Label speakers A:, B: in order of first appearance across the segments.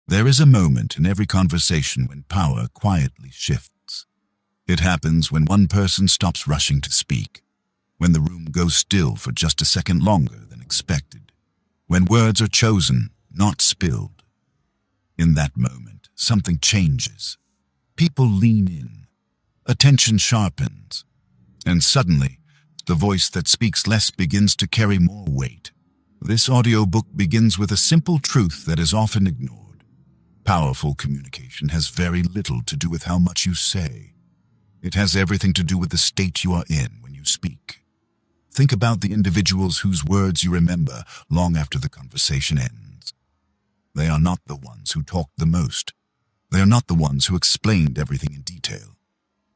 A: There is a moment in every conversation when power quietly shifts. It happens when one person stops rushing to speak, when the room goes still for just a second longer than expected, when words are chosen, not spilled. In that moment, something changes. People lean in, attention sharpens, and suddenly, the voice that speaks less begins to carry more weight. This audiobook begins with a simple truth that is often ignored. Powerful communication has very little to do with how much you say. It has everything to do with the state you are in when you speak. Think about the individuals whose words you remember long after the conversation ends. They are not the ones who talked the most. They are not the ones who explained everything in detail.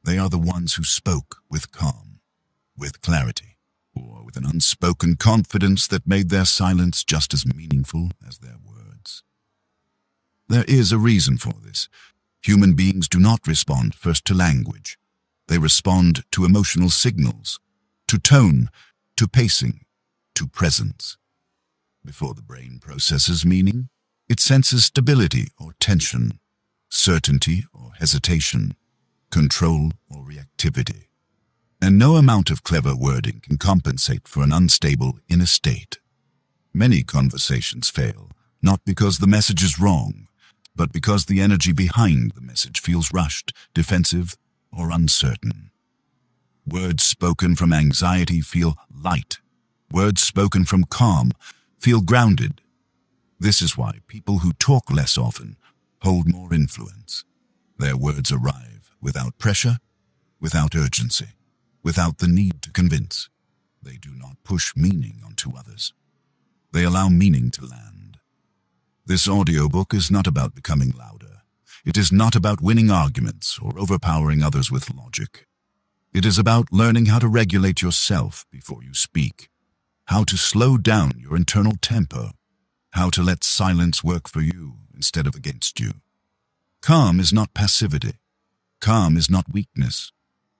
A: They are the ones who spoke with calm, with clarity, or with an unspoken confidence that made their silence just as meaningful as their words. There is a reason for this. Human beings do not respond first to language. They respond to emotional signals, to tone, to pacing, to presence. Before the brain processes meaning, it senses stability or tension, certainty or hesitation, control or reactivity. And no amount of clever wording can compensate for an unstable inner state. Many conversations fail, not because the message is wrong, but because the energy behind the message feels rushed, defensive, or uncertain. Words spoken from anxiety feel light. Words spoken from calm feel grounded. This is why people who talk less often hold more influence. Their words arrive without pressure, without urgency, without the need to convince. They do not push meaning onto others. They allow meaning to land. This audiobook is not about becoming louder. It is not about winning arguments or overpowering others with logic. It is about learning how to regulate yourself before you speak, how to slow down your internal tempo, how to let silence work for you instead of against you. Calm is not passivity. Calm is not weakness.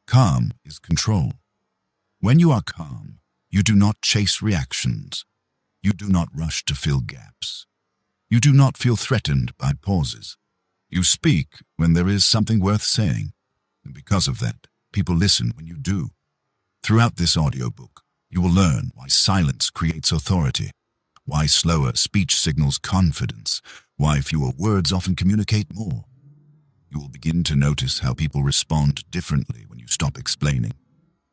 A: Calm is control. When you are calm, you do not chase reactions. You do not rush to fill gaps. You do not feel threatened by pauses. You speak when there is something worth saying, and because of that, people listen when you do. Throughout this audiobook, you will learn why silence creates authority, why slower speech signals confidence, why fewer words often communicate more. You will begin to notice how people respond differently when you stop explaining,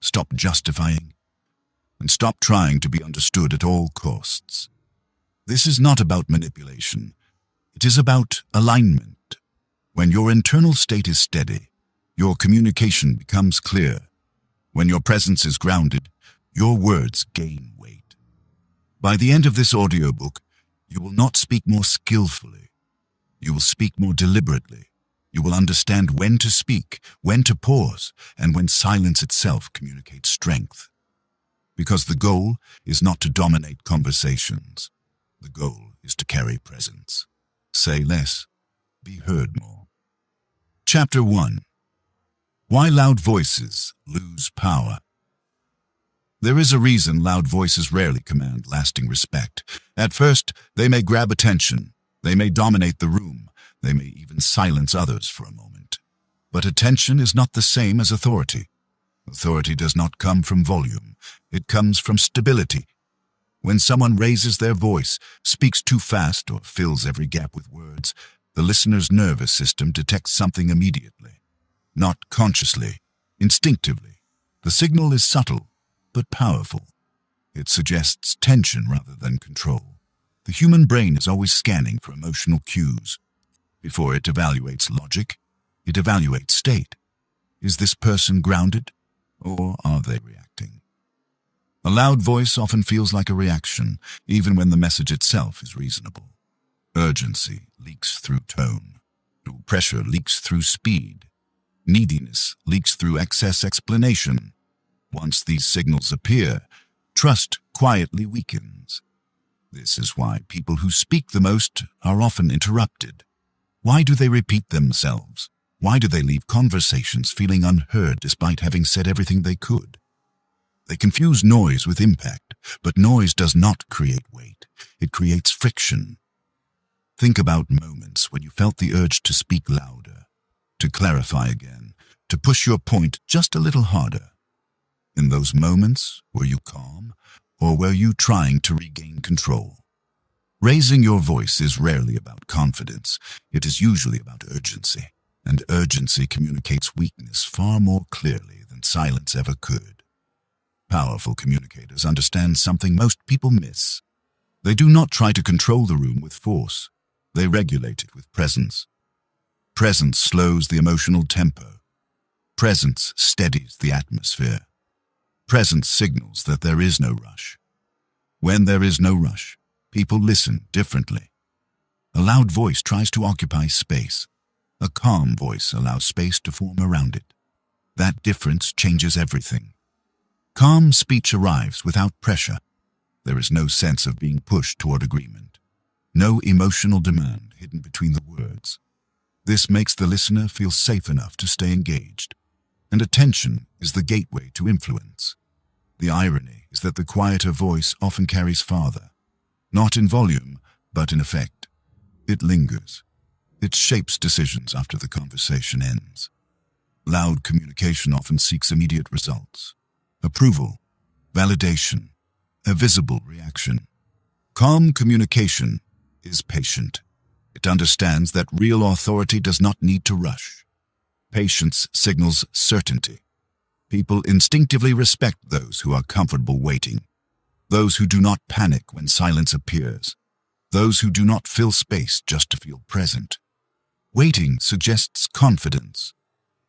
A: stop justifying, and stop trying to be understood at all costs. This is not about manipulation. It is about alignment. When your internal state is steady, your communication becomes clear. When your presence is grounded, your words gain weight. By the end of this audiobook, you will not speak more skillfully. You will speak more deliberately. You will understand when to speak, when to pause, and when silence itself communicates strength. Because the goal is not to dominate conversations. The goal is to carry presence. Say less, be heard more. Chapter 1. Why loud voices lose power. There is a reason loud voices rarely command lasting respect. At first, they may grab attention. They may dominate the room. They may even silence others for a moment. But attention is not the same as authority. Authority does not come from volume. It comes from stability. When someone raises their voice, speaks too fast, or fills every gap with words, the listener's nervous system detects something immediately. Not consciously, instinctively. The signal is subtle, but powerful. It suggests tension rather than control. The human brain is always scanning for emotional cues. Before it evaluates logic, it evaluates state. Is this person grounded, or are they reacting? A loud voice often feels like a reaction, even when the message itself is reasonable. Urgency leaks through tone. Pressure leaks through speed. Neediness leaks through excess explanation. Once these signals appear, trust quietly weakens. This is why people who speak the most are often interrupted. Why do they repeat themselves? Why do they leave conversations feeling unheard despite having said everything they could? They confuse noise with impact, but noise does not create weight. It creates friction. Think about moments when you felt the urge to speak louder, to clarify again, to push your point just a little harder. In those moments, were you calm, or were you trying to regain control? Raising your voice is rarely about confidence. It is usually about urgency, and urgency communicates weakness far more clearly than silence ever could. Powerful communicators understand something most people miss. They do not try to control the room with force. They regulate it with presence. Presence slows the emotional tempo. Presence steadies the atmosphere. Presence signals that there is no rush. When there is no rush, people listen differently. A loud voice tries to occupy space. A calm voice allows space to form around it. That difference changes everything. Calm speech arrives without pressure. There is no sense of being pushed toward agreement. No emotional demand hidden between the words. This makes the listener feel safe enough to stay engaged. And attention is the gateway to influence. The irony is that the quieter voice often carries farther. Not in volume, but in effect. It lingers. It shapes decisions after the conversation ends. Loud communication often seeks immediate results. Approval, validation, a visible reaction. Calm communication is patient. It understands that real authority does not need to rush. Patience signals certainty. People instinctively respect those who are comfortable waiting. Those who do not panic when silence appears. Those who do not fill space just to feel present. Waiting suggests confidence.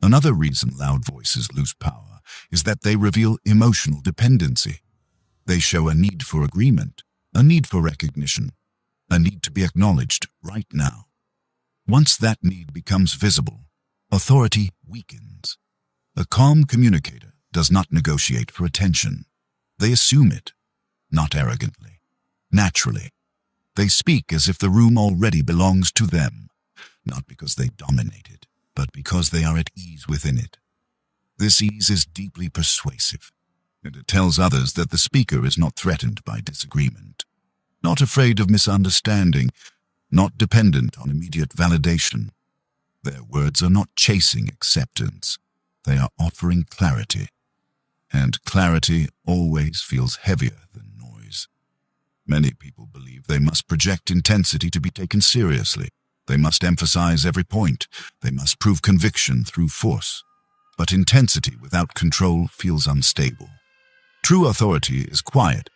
A: Another reason loud voices lose power is that they reveal emotional dependency. They show a need for agreement, a need for recognition, a need to be acknowledged right now. Once that need becomes visible, authority weakens. A calm communicator does not negotiate for attention. They assume it, not arrogantly, naturally. They speak as if the room already belongs to them, not because they dominate it, but because they are at ease within it. This ease is deeply persuasive, and it tells others that the speaker is not threatened by disagreement, not afraid of misunderstanding, not dependent on immediate validation. Their words are not chasing acceptance. They are offering clarity, and clarity always feels heavier than noise. Many people believe they must project intensity to be taken seriously. They must emphasize every point. They must prove conviction through force. But intensity without control feels unstable. True authority is quiet,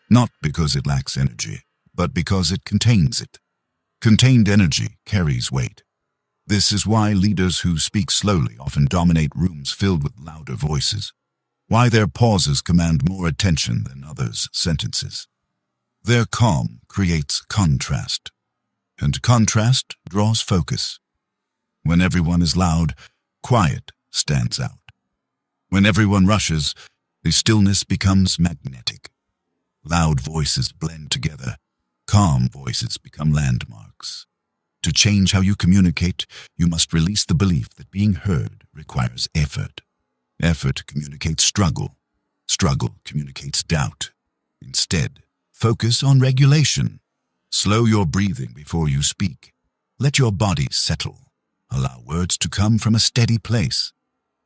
A: not because it lacks energy, but because it contains it. Contained energy carries weight. This is why leaders who speak slowly often dominate rooms filled with louder voices, why their pauses command more attention than others' sentences. Their calm creates contrast, and contrast draws focus. When everyone is loud, quiet stands out. When everyone rushes, the stillness becomes magnetic. Loud voices blend together. Calm voices become landmarks. To change how you communicate, you must release the belief that being heard requires effort. Effort communicates struggle. Struggle communicates doubt. Instead, focus on regulation. Slow your breathing before you speak. Let your body settle. Allow words to come from a steady place.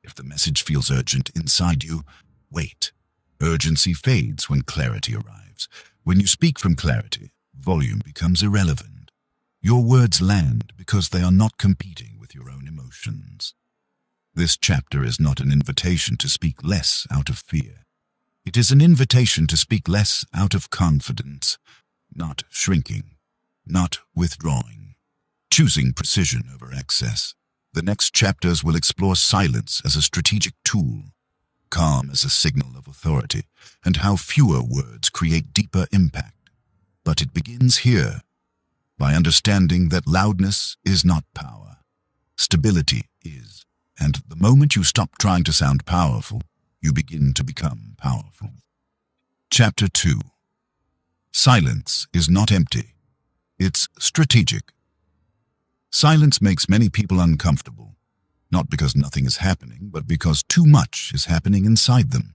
A: If the message feels urgent inside you, wait. Urgency fades when clarity arrives. When you speak from clarity, volume becomes irrelevant. Your words land because they are not competing with your own emotions. This chapter is not an invitation to speak less out of fear. It is an invitation to speak less out of confidence, not shrinking, not withdrawing, choosing precision over excess. The next chapters will explore silence as a strategic tool, calm as a signal of authority, and how fewer words create deeper impact. But it begins here, by understanding that loudness is not power. Stability is. And the moment you stop trying to sound powerful, you begin to become powerful. Chapter 2. Silence is not empty. It's strategic. Silence makes many people uncomfortable, not because nothing is happening, but because too much is happening inside them.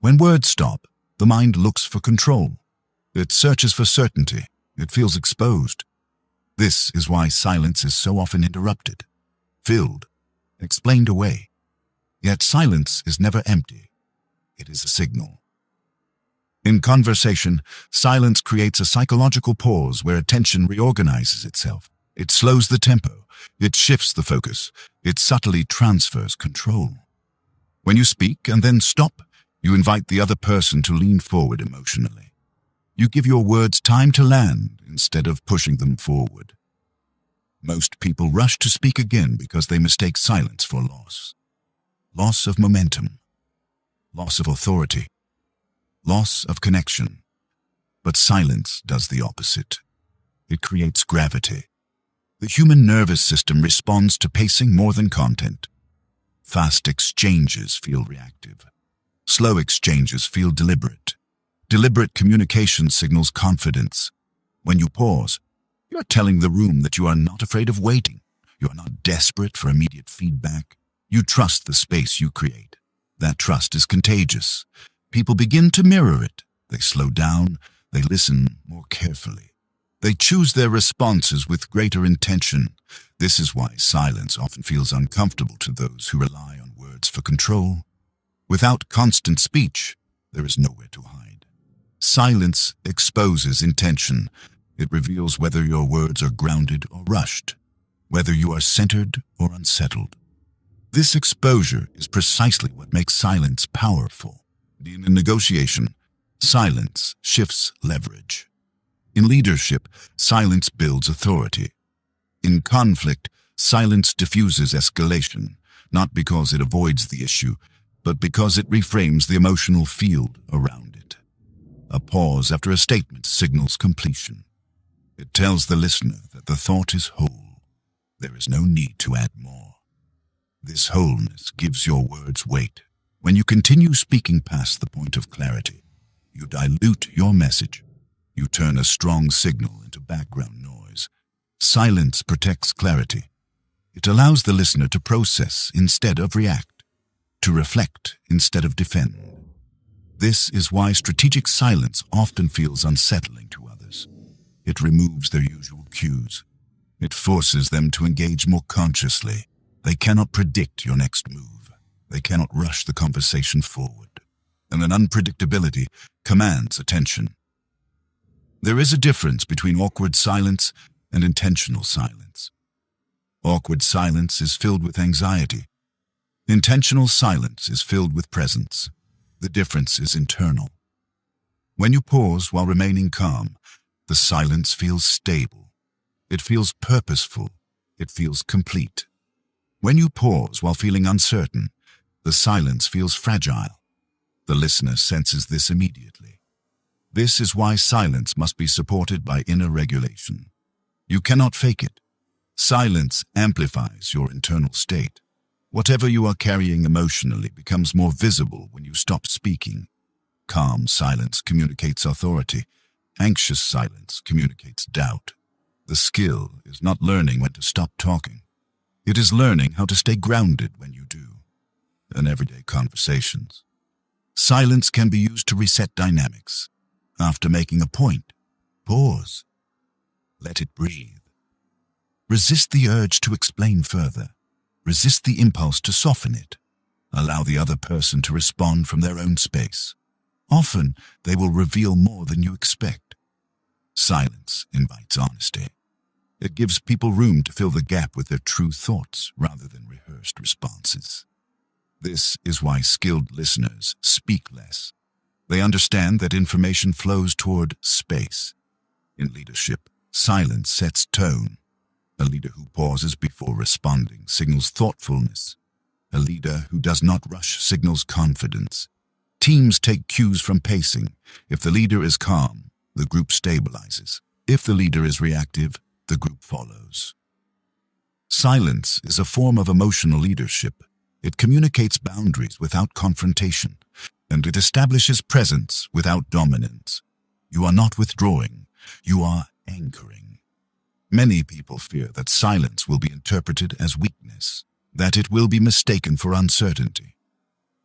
A: When words stop, the mind looks for control. It searches for certainty. It feels exposed. This is why silence is so often interrupted, filled, explained away. Yet silence is never empty. It is a signal. In conversation, silence creates a psychological pause where attention reorganizes itself. It slows the tempo. It shifts the focus. It subtly transfers control. When you speak and then stop, you invite the other person to lean forward emotionally. You give your words time to land instead of pushing them forward. Most people rush to speak again because they mistake silence for loss. Loss of momentum, loss of authority, loss of connection. But silence does the opposite. It creates gravity. The human nervous system responds to pacing more than content. Fast exchanges feel reactive. Slow exchanges feel deliberate. Deliberate communication signals confidence. When you pause, you are telling the room that you are not afraid of waiting. You are not desperate for immediate feedback. You trust the space you create. That trust is contagious. People begin to mirror it. They slow down. They listen more carefully. They choose their responses with greater intention. This is why silence often feels uncomfortable to those who rely on words for control. Without constant speech, there is nowhere to hide. Silence exposes intention. It reveals whether your words are grounded or rushed, whether you are centered or unsettled. This exposure is precisely what makes silence powerful. In a negotiation, silence shifts leverage. In leadership, silence builds authority. In conflict, silence diffuses escalation, not because it avoids the issue, but because it reframes the emotional field around it. A pause after a statement signals completion. It tells the listener that the thought is whole. There is no need to add more. This wholeness gives your words weight. When you continue speaking past the point of clarity, you dilute your message. You turn a strong signal into background noise. Silence protects clarity. It allows the listener to process instead of react, to reflect instead of defend. This is why strategic silence often feels unsettling to others. It removes their usual cues. It forces them to engage more consciously. They cannot predict your next move. They cannot rush the conversation forward. And an unpredictability commands attention. There is a difference between awkward silence and intentional silence. Awkward silence is filled with anxiety. Intentional silence is filled with presence. The difference is internal. When you pause while remaining calm, the silence feels stable. It feels purposeful. It feels complete. When you pause while feeling uncertain, the silence feels fragile. The listener senses this immediately. This is why silence must be supported by inner regulation. You cannot fake it. Silence amplifies your internal state. Whatever you are carrying emotionally becomes more visible when you stop speaking. Calm silence communicates authority. Anxious silence communicates doubt. The skill is not learning when to stop talking. It is learning how to stay grounded when you do. In everyday conversations, silence can be used to reset dynamics. After making a point, pause. Let it breathe. Resist the urge to explain further. Resist the impulse to soften it. Allow the other person to respond from their own space. Often, they will reveal more than you expect. Silence invites honesty. It gives people room to fill the gap with their true thoughts rather than rehearsed responses. This is why skilled listeners speak less. They understand that information flows toward space. In leadership, silence sets tone. A leader who pauses before responding signals thoughtfulness. A leader who does not rush signals confidence. Teams take cues from pacing. If the leader is calm, the group stabilizes. If the leader is reactive, the group follows. Silence is a form of emotional leadership. It communicates boundaries without confrontation, and it establishes presence without dominance. You are not withdrawing, you are anchoring. Many people fear that silence will be interpreted as weakness, that it will be mistaken for uncertainty.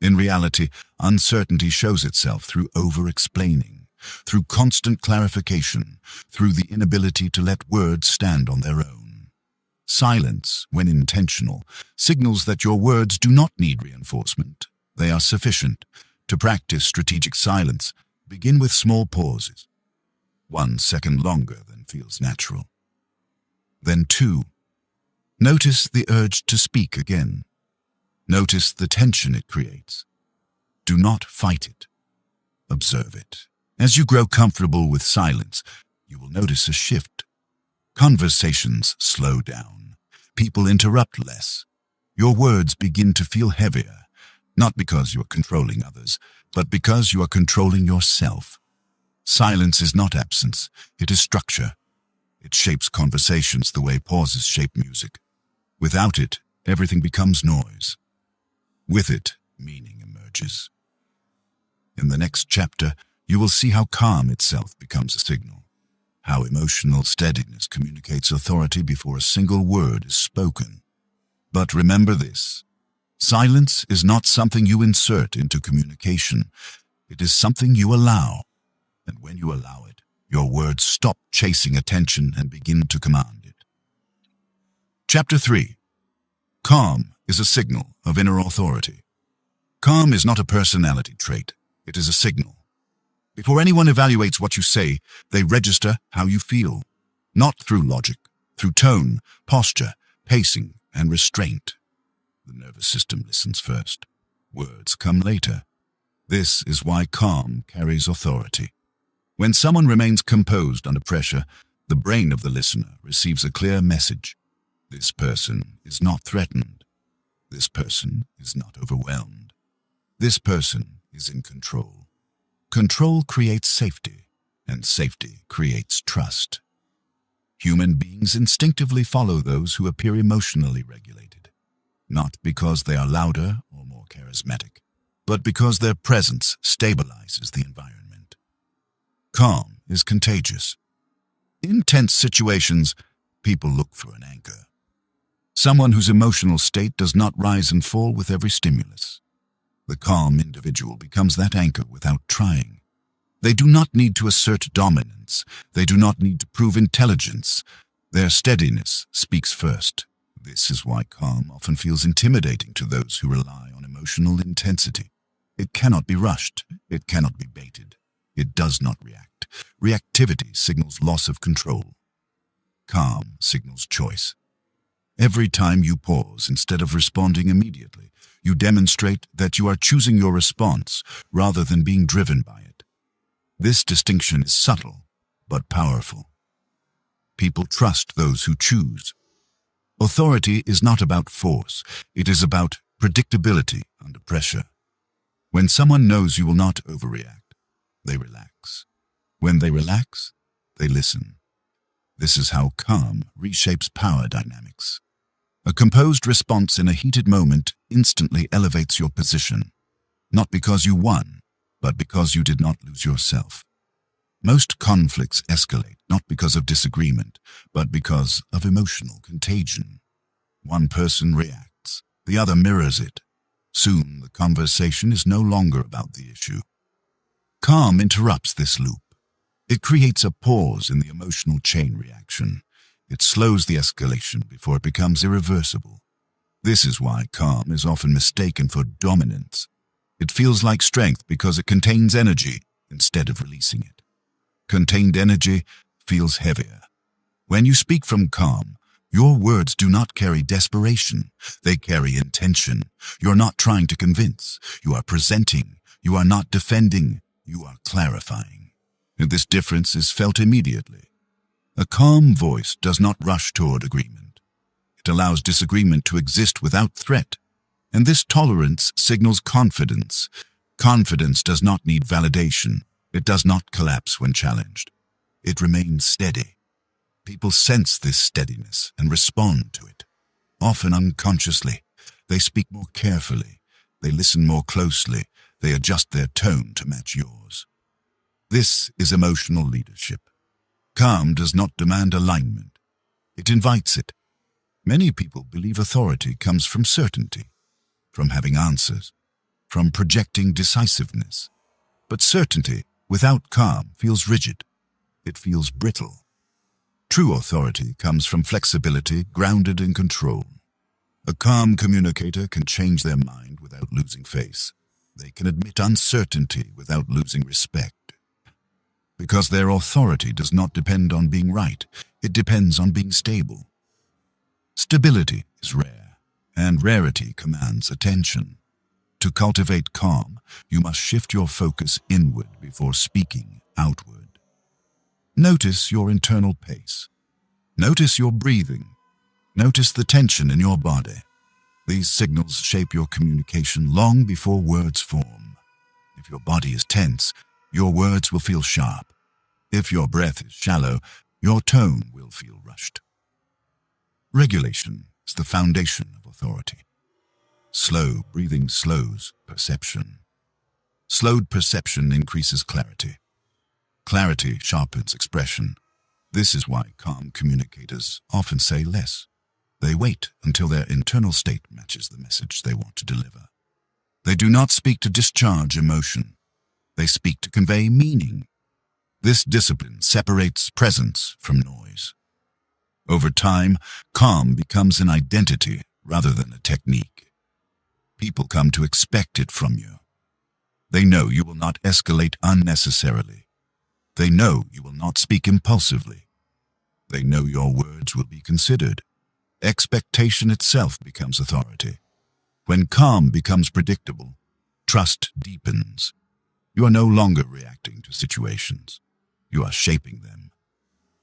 A: In reality, uncertainty shows itself through over-explaining, through constant clarification, through the inability to let words stand on their own. Silence, when intentional, signals that your words do not need reinforcement. They are sufficient. To practice strategic silence, begin with small pauses. 1 second longer than feels natural. Then 2. Notice the urge to speak again. Notice the tension it creates. Do not fight it. Observe it. As you grow comfortable with silence, you will notice a shift. Conversations slow down. People interrupt less. Your words begin to feel heavier, not because you are controlling others, but because you are controlling yourself. Silence is not absence, it is structure. It shapes conversations the way pauses shape music. Without it, everything becomes noise. With it, meaning emerges. In the next chapter, you will see how calm itself becomes a signal, how emotional steadiness communicates authority before a single word is spoken. But remember this: silence is not something you insert into communication. It is something you allow. And when you allow it, your words stop chasing attention and begin to command it. Chapter 3. Calm is a signal of inner authority. Calm is not a personality trait. It is a signal. Before anyone evaluates what you say, they register how you feel. Not through logic, through tone, posture, pacing, and restraint. The nervous system listens first. Words come later. This is why calm carries authority. When someone remains composed under pressure, the brain of the listener receives a clear message. This person is not threatened. This person is not overwhelmed. This person is in control. Control creates safety, and safety creates trust. Human beings instinctively follow those who appear emotionally regulated, not because they are louder or more charismatic, but because their presence stabilizes the environment. Calm is contagious. In tense situations, people look for an anchor. Someone whose emotional state does not rise and fall with every stimulus. The calm individual becomes that anchor without trying. They do not need to assert dominance. They do not need to prove intelligence. Their steadiness speaks first. This is why calm often feels intimidating to those who rely on emotional intensity. It cannot be rushed. It cannot be baited. It does not react. Reactivity signals loss of control. Calm signals choice. Every time you pause instead of responding immediately, you demonstrate that you are choosing your response rather than being driven by it. This distinction is subtle but powerful. People trust those who choose. Authority is not about force. It is about predictability under pressure. When someone knows you will not overreact, they relax. When they relax, they listen. This is how calm reshapes power dynamics. A composed response in a heated moment instantly elevates your position, not because you won, but because you did not lose yourself. Most conflicts escalate not because of disagreement, but because of emotional contagion. One person reacts, the other mirrors it. Soon the conversation is no longer about the issue. Calm interrupts this loop. It creates a pause in the emotional chain reaction. It slows the escalation before it becomes irreversible. This is why calm is often mistaken for dominance. It feels like strength because it contains energy instead of releasing it. Contained energy feels heavier. When you speak from calm, your words do not carry desperation. They carry intention. You're not trying to convince. You are presenting. You are not defending. You are clarifying. And this difference is felt immediately. A calm voice does not rush toward agreement. It allows disagreement to exist without threat. And this tolerance signals confidence. Confidence does not need validation. It does not collapse when challenged. It remains steady. People sense this steadiness and respond to it. Often unconsciously, they speak more carefully. They listen more closely. They adjust their tone to match yours. This is emotional leadership. Calm does not demand alignment. It invites it. Many people believe authority comes from certainty, from having answers, from projecting decisiveness. But certainty without calm feels rigid. It feels brittle. True authority comes from flexibility, grounded in control. A calm communicator can change their mind without losing face. They can admit uncertainty without losing respect. Because their authority does not depend on being right, it depends on being stable. Stability is rare, and rarity commands attention. To cultivate calm, you must shift your focus inward before speaking outward. Notice your internal pace. Notice your breathing. Notice the tension in your body. These signals shape your communication long before words form. If your body is tense, your words will feel sharp. If your breath is shallow, your tone will feel rushed. Regulation is the foundation of authority. Slow breathing slows perception. Slowed perception increases clarity. Clarity sharpens expression. This is why calm communicators often say less. They wait until their internal state matches the message they want to deliver. They do not speak to discharge emotion. They speak to convey meaning. This discipline separates presence from noise. Over time, calm becomes an identity rather than a technique. People come to expect it from you. They know you will not escalate unnecessarily. They know you will not speak impulsively. They know your words will be considered. Expectation itself becomes authority. When calm becomes predictable, trust deepens. You are no longer reacting to situations. You are shaping them.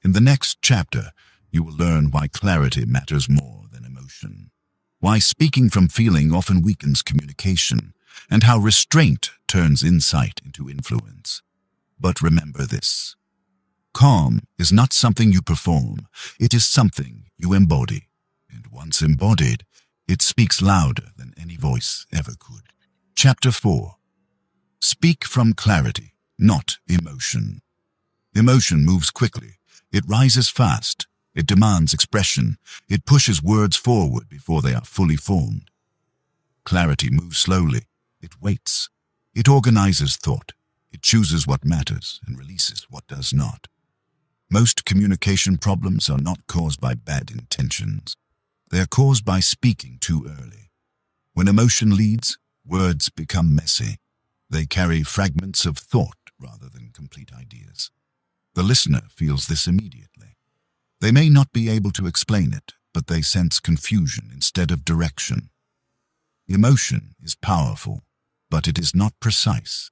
A: In the next chapter, you will learn why clarity matters more than emotion, why speaking from feeling often weakens communication, and how restraint turns insight into influence. But remember this: calm is not something you perform, it is something you embody. And once embodied, it speaks louder than any voice ever could. Chapter 4. Speak from clarity, not emotion. Emotion moves quickly. It rises fast. It demands expression. It pushes words forward before they are fully formed. Clarity moves slowly. It waits. It organizes thought. It chooses what matters and releases what does not. Most communication problems are not caused by bad intentions. They are caused by speaking too early. When emotion leads, words become messy. They carry fragments of thought rather than complete ideas. The listener feels this immediately. They may not be able to explain it, but they sense confusion instead of direction. Emotion is powerful, but it is not precise.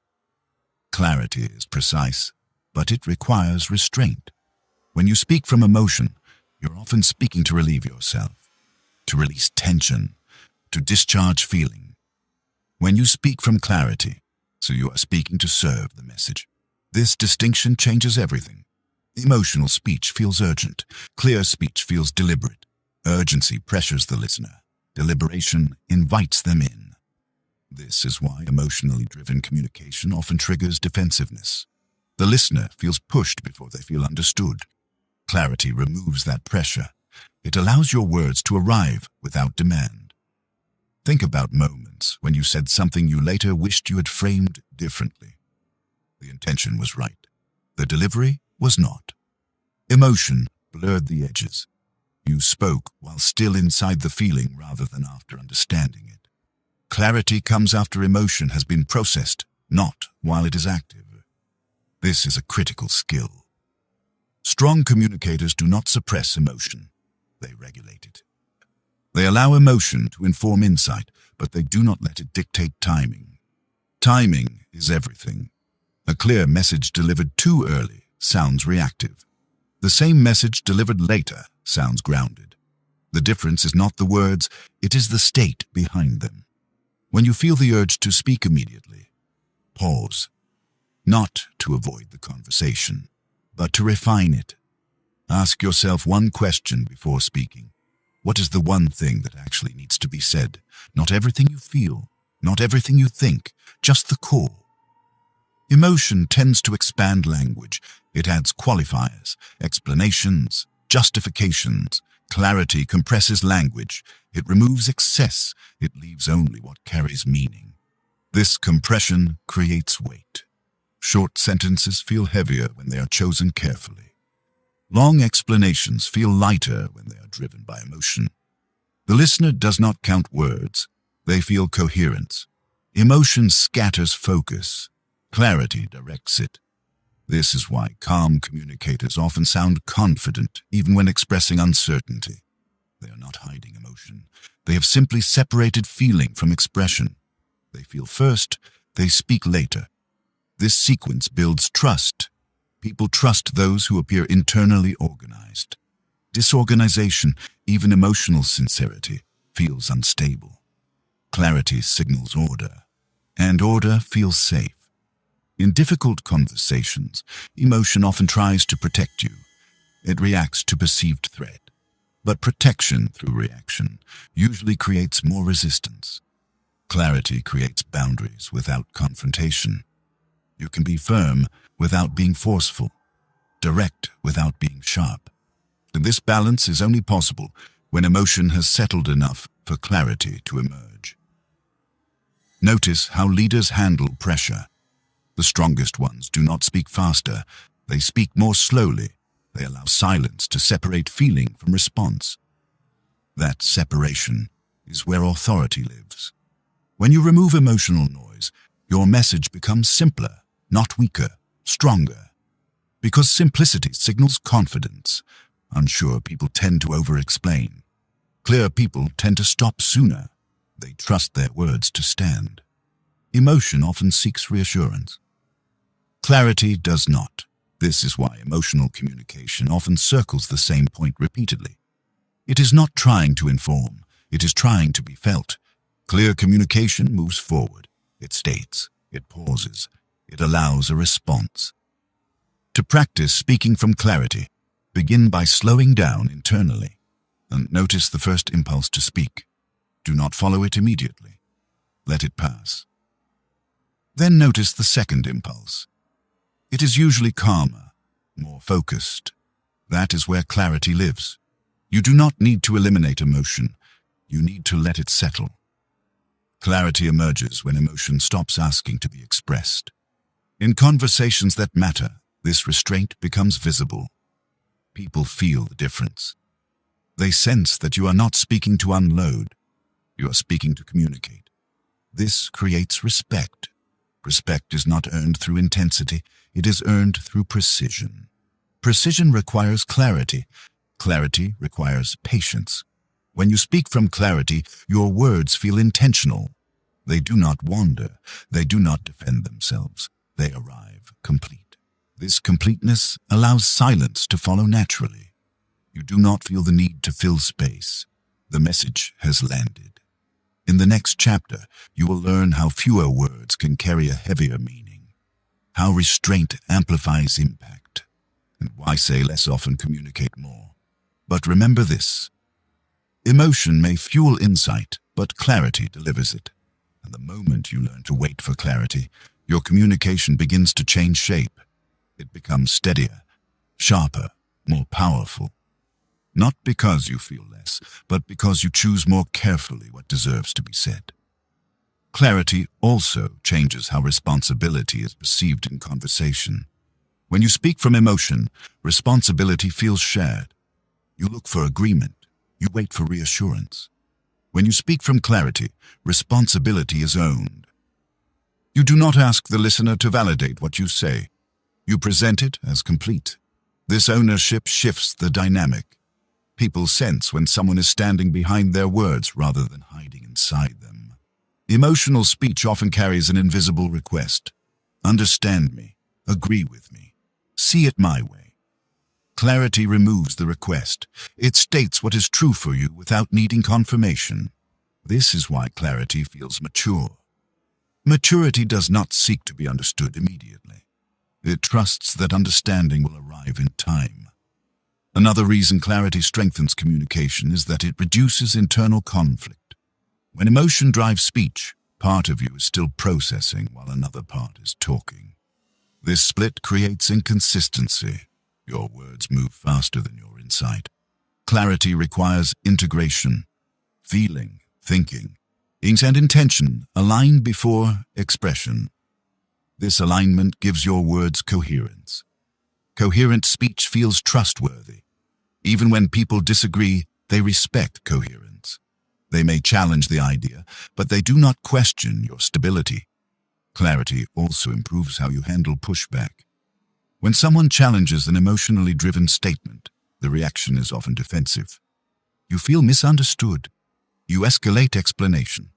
A: Clarity is precise, but it requires restraint. When you speak from emotion, you're often speaking to relieve yourself, to release tension, to discharge feeling. When you speak from clarity, so you are speaking to serve the message. This distinction changes everything. Emotional speech feels urgent. Clear speech feels deliberate. Urgency pressures the listener. Deliberation invites them in. This is why emotionally driven communication often triggers defensiveness. The listener feels pushed before they feel understood. Clarity removes that pressure. It allows your words to arrive without demand. Think about moments when you said something you later wished you had framed differently. The intention was right. The delivery was not. Emotion blurred the edges. You spoke while still inside the feeling rather than after understanding it. Clarity comes after emotion has been processed, not while it is active. This is a critical skill. Strong communicators do not suppress emotion. They regulate it. They allow emotion to inform insight, but they do not let it dictate timing. Timing is everything. A clear message delivered too early sounds reactive. The same message delivered later sounds grounded. The difference is not the words, it is the state behind them. When you feel the urge to speak immediately, pause. Not to avoid the conversation, but to refine it. Ask yourself one question before speaking. What is the one thing that actually needs to be said? Not everything you feel, not everything you think, just the core. Emotion tends to expand language. It adds qualifiers, explanations, justifications. Clarity compresses language. It removes excess. It leaves only what carries meaning. This compression creates weight. Short sentences feel heavier when they are chosen carefully. Long explanations feel lighter when they are driven by emotion. The listener does not count words, they feel coherence. Emotion scatters focus, clarity directs it. This is why calm communicators often sound confident even when expressing uncertainty. They are not hiding emotion. They have simply separated feeling from expression. They feel first, they speak later. This sequence builds trust. People trust those who appear internally organized. Disorganization, even emotional sincerity, feels unstable. Clarity signals order, and order feels safe. In difficult conversations, emotion often tries to protect you. It reacts to perceived threat. But protection through reaction usually creates more resistance. Clarity creates boundaries without confrontation. You can be firm without being forceful, direct without being sharp. And this balance is only possible when emotion has settled enough for clarity to emerge. Notice how leaders handle pressure. The strongest ones do not speak faster. They speak more slowly. They allow silence to separate feeling from response. That separation is where authority lives. When you remove emotional noise, your message becomes simpler, not weaker, stronger. Because simplicity signals confidence. Unsure people tend to over-explain. Clear people tend to stop sooner. They trust their words to stand. Emotion often seeks reassurance. Clarity does not. This is why emotional communication often circles the same point repeatedly. It is not trying to inform, it is trying to be felt. Clear communication moves forward. It states, it pauses, it allows a response. To practice speaking from clarity, begin by slowing down internally and notice the first impulse to speak. Do not follow it immediately. Let it pass. Then notice the second impulse. It is usually calmer, more focused. That is where clarity lives. You do not need to eliminate emotion. You need to let it settle. Clarity emerges when emotion stops asking to be expressed. In conversations that matter, this restraint becomes visible. People feel the difference. They sense that you are not speaking to unload. You are speaking to communicate. This creates respect. Respect is not earned through intensity, it is earned through precision. Precision requires clarity. Clarity requires patience. When you speak from clarity, your words feel intentional. They do not wander. They do not defend themselves. They arrive complete. This completeness allows silence to follow naturally. You do not feel the need to fill space. The message has landed. In the next chapter, you will learn how fewer words can carry a heavier meaning, how restraint amplifies impact, and why say less often communicate more. But remember this. Emotion may fuel insight, but clarity delivers it. And the moment you learn to wait for clarity, your communication begins to change shape. It becomes steadier, sharper, more powerful. Not because you feel less, but because you choose more carefully what deserves to be said. Clarity also changes how responsibility is perceived in conversation. When you speak from emotion, responsibility feels shared. You look for agreement. You wait for reassurance. When you speak from clarity, responsibility is owned. You do not ask the listener to validate what you say. You present it as complete. This ownership shifts the dynamic. People sense when someone is standing behind their words rather than hiding inside them. Emotional speech often carries an invisible request. Understand me. Agree with me. See it my way. Clarity removes the request. It states what is true for you without needing confirmation. This is why clarity feels mature. Maturity does not seek to be understood immediately. It trusts that understanding will arrive in time. Another reason clarity strengthens communication is that it reduces internal conflict. When emotion drives speech, part of you is still processing while another part is talking. This split creates inconsistency. Your words move faster than your insight. Clarity requires integration. Feeling, thinking, and intention align before expression. This alignment gives your words coherence. Coherent speech feels trustworthy. Even when people disagree, they respect coherence. They may challenge the idea, but they do not question your stability. Clarity also improves how you handle pushback. When someone challenges an emotionally driven statement, the reaction is often defensive. You feel misunderstood. You escalate explanation.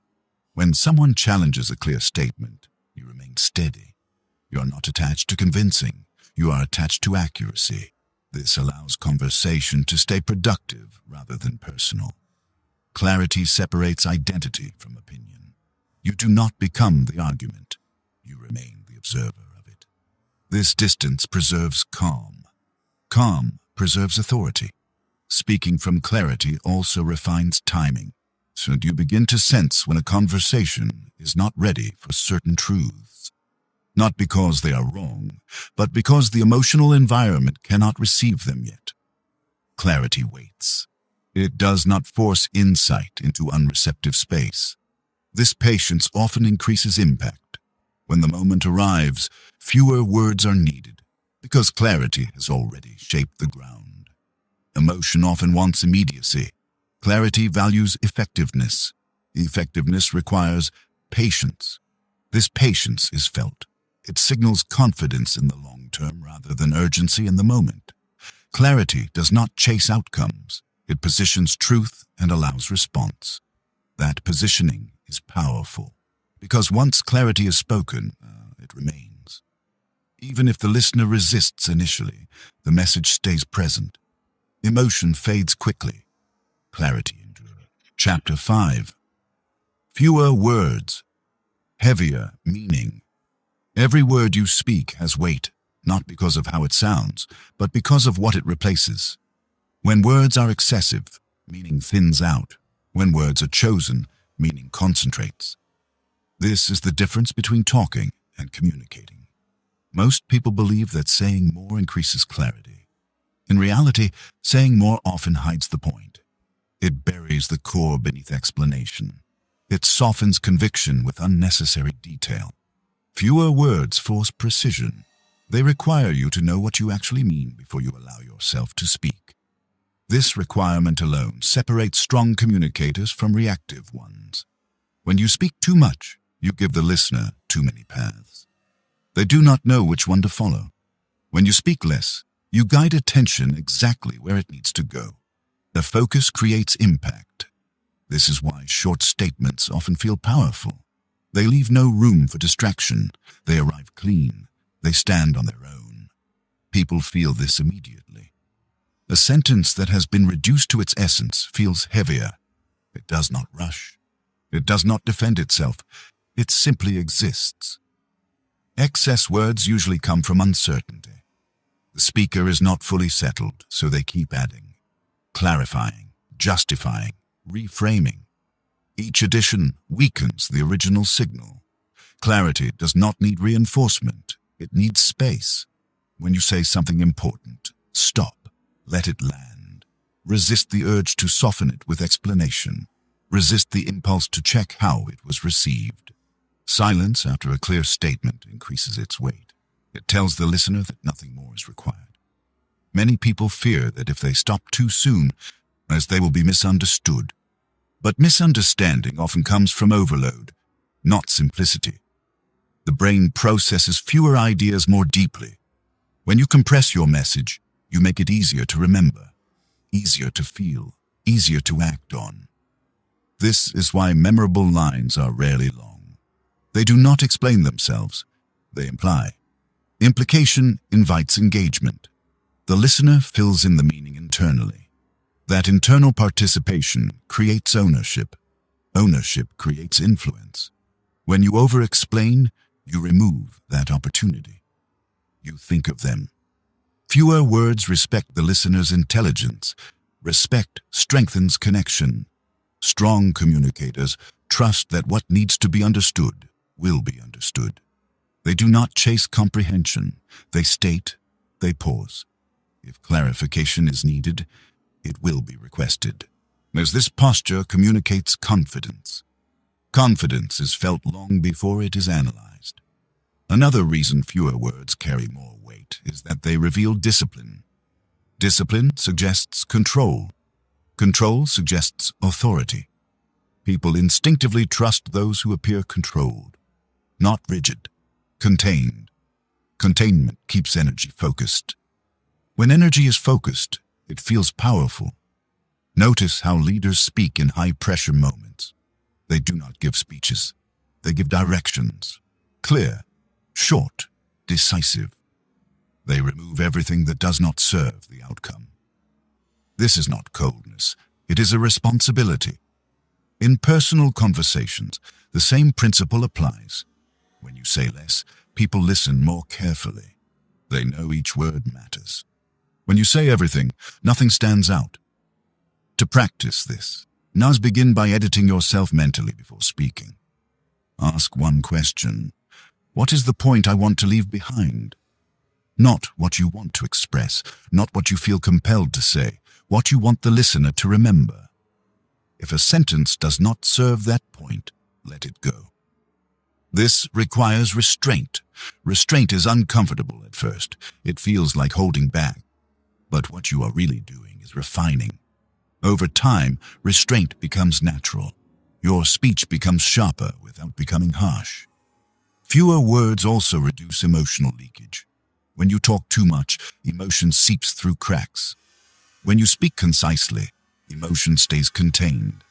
A: When someone challenges a clear statement, you remain steady. You are not attached to convincing. You are attached to accuracy. This allows conversation to stay productive rather than personal. Clarity separates identity from opinion. You do not become the argument. You remain the observer of it. This distance preserves calm. Calm preserves authority. Speaking from clarity also refines timing, so that you begin to sense when a conversation is not ready for certain truths. Not because they are wrong, but because the emotional environment cannot receive them yet. Clarity waits. It does not force insight into unreceptive space. This patience often increases impact. When the moment arrives, fewer words are needed, because clarity has already shaped the ground. Emotion often wants immediacy. Clarity values effectiveness. Effectiveness requires patience. This patience is felt. It signals confidence in the long term rather than urgency in the moment. Clarity does not chase outcomes. It positions truth and allows response. That positioning is powerful, because once clarity is spoken, it remains. Even if the listener resists initially, the message stays present. Emotion fades quickly. Clarity endures. Chapter 5. Fewer words, heavier meaning. Every word you speak has weight, not because of how it sounds, but because of what it replaces. When words are excessive, meaning thins out. When words are chosen, meaning concentrates. This is the difference between talking and communicating. Most people believe that saying more increases clarity. In reality, saying more often hides the point. It buries the core beneath explanation. It softens conviction with unnecessary detail. Fewer words force precision. They require you to know what you actually mean before you allow yourself to speak. This requirement alone separates strong communicators from reactive ones. When you speak too much, you give the listener too many paths. They do not know which one to follow. When you speak less, you guide attention exactly where it needs to go. The focus creates impact. This is why short statements often feel powerful. They leave no room for distraction. They arrive clean. They stand on their own. People feel this immediately. A sentence that has been reduced to its essence feels heavier. It does not rush. It does not defend itself. It simply exists. Excess words usually come from uncertainty. The speaker is not fully settled, so they keep adding, clarifying, justifying, reframing. Each addition weakens the original signal. Clarity does not need reinforcement. It needs space. When you say something important, stop. Let it land. Resist the urge to soften it with explanation. Resist the impulse to check how it was received. Silence after a clear statement increases its weight. It tells the listener that nothing more is required. Many people fear that if they stop too soon, as they will be misunderstood. But misunderstanding often comes from overload, not simplicity. The brain processes fewer ideas more deeply. When you compress your message, you make it easier to remember, easier to feel, easier to act on. This is why memorable lines are rarely long. They do not explain themselves, they imply. Implication invites engagement. The listener fills in the meaning internally. That internal participation creates ownership. Ownership creates influence. When you over-explain, you remove that opportunity. You think of them. Fewer words respect the listener's intelligence. Respect strengthens connection. Strong communicators trust that what needs to be understood will be understood. They do not chase comprehension. They state, they pause. If clarification is needed, it will be requested, as this posture communicates confidence. Confidence is felt long before it is analyzed. Another reason fewer words carry more weight is that they reveal discipline. Discipline suggests control. Control suggests authority. People instinctively trust those who appear controlled, not rigid, contained. Containment keeps energy focused. When energy is focused, it feels powerful. Notice how leaders speak in high-pressure moments. They do not give speeches. They give directions. Clear, short, decisive. They remove everything that does not serve the outcome. This is not coldness. It is a responsibility. In personal conversations, the same principle applies. When you say less, people listen more carefully. They know each word matters. When you say everything, nothing stands out. To practice this, now begin by editing yourself mentally before speaking. Ask one question. What is the point I want to leave behind? Not what you want to express, not what you feel compelled to say, what you want the listener to remember. If a sentence does not serve that point, let it go. This requires restraint. Restraint is uncomfortable at first. It feels like holding back. But what you are really doing is refining. Over time, restraint becomes natural. Your speech becomes sharper without becoming harsh. Fewer words also reduce emotional leakage. When you talk too much, emotion seeps through cracks. When you speak concisely, emotion stays contained.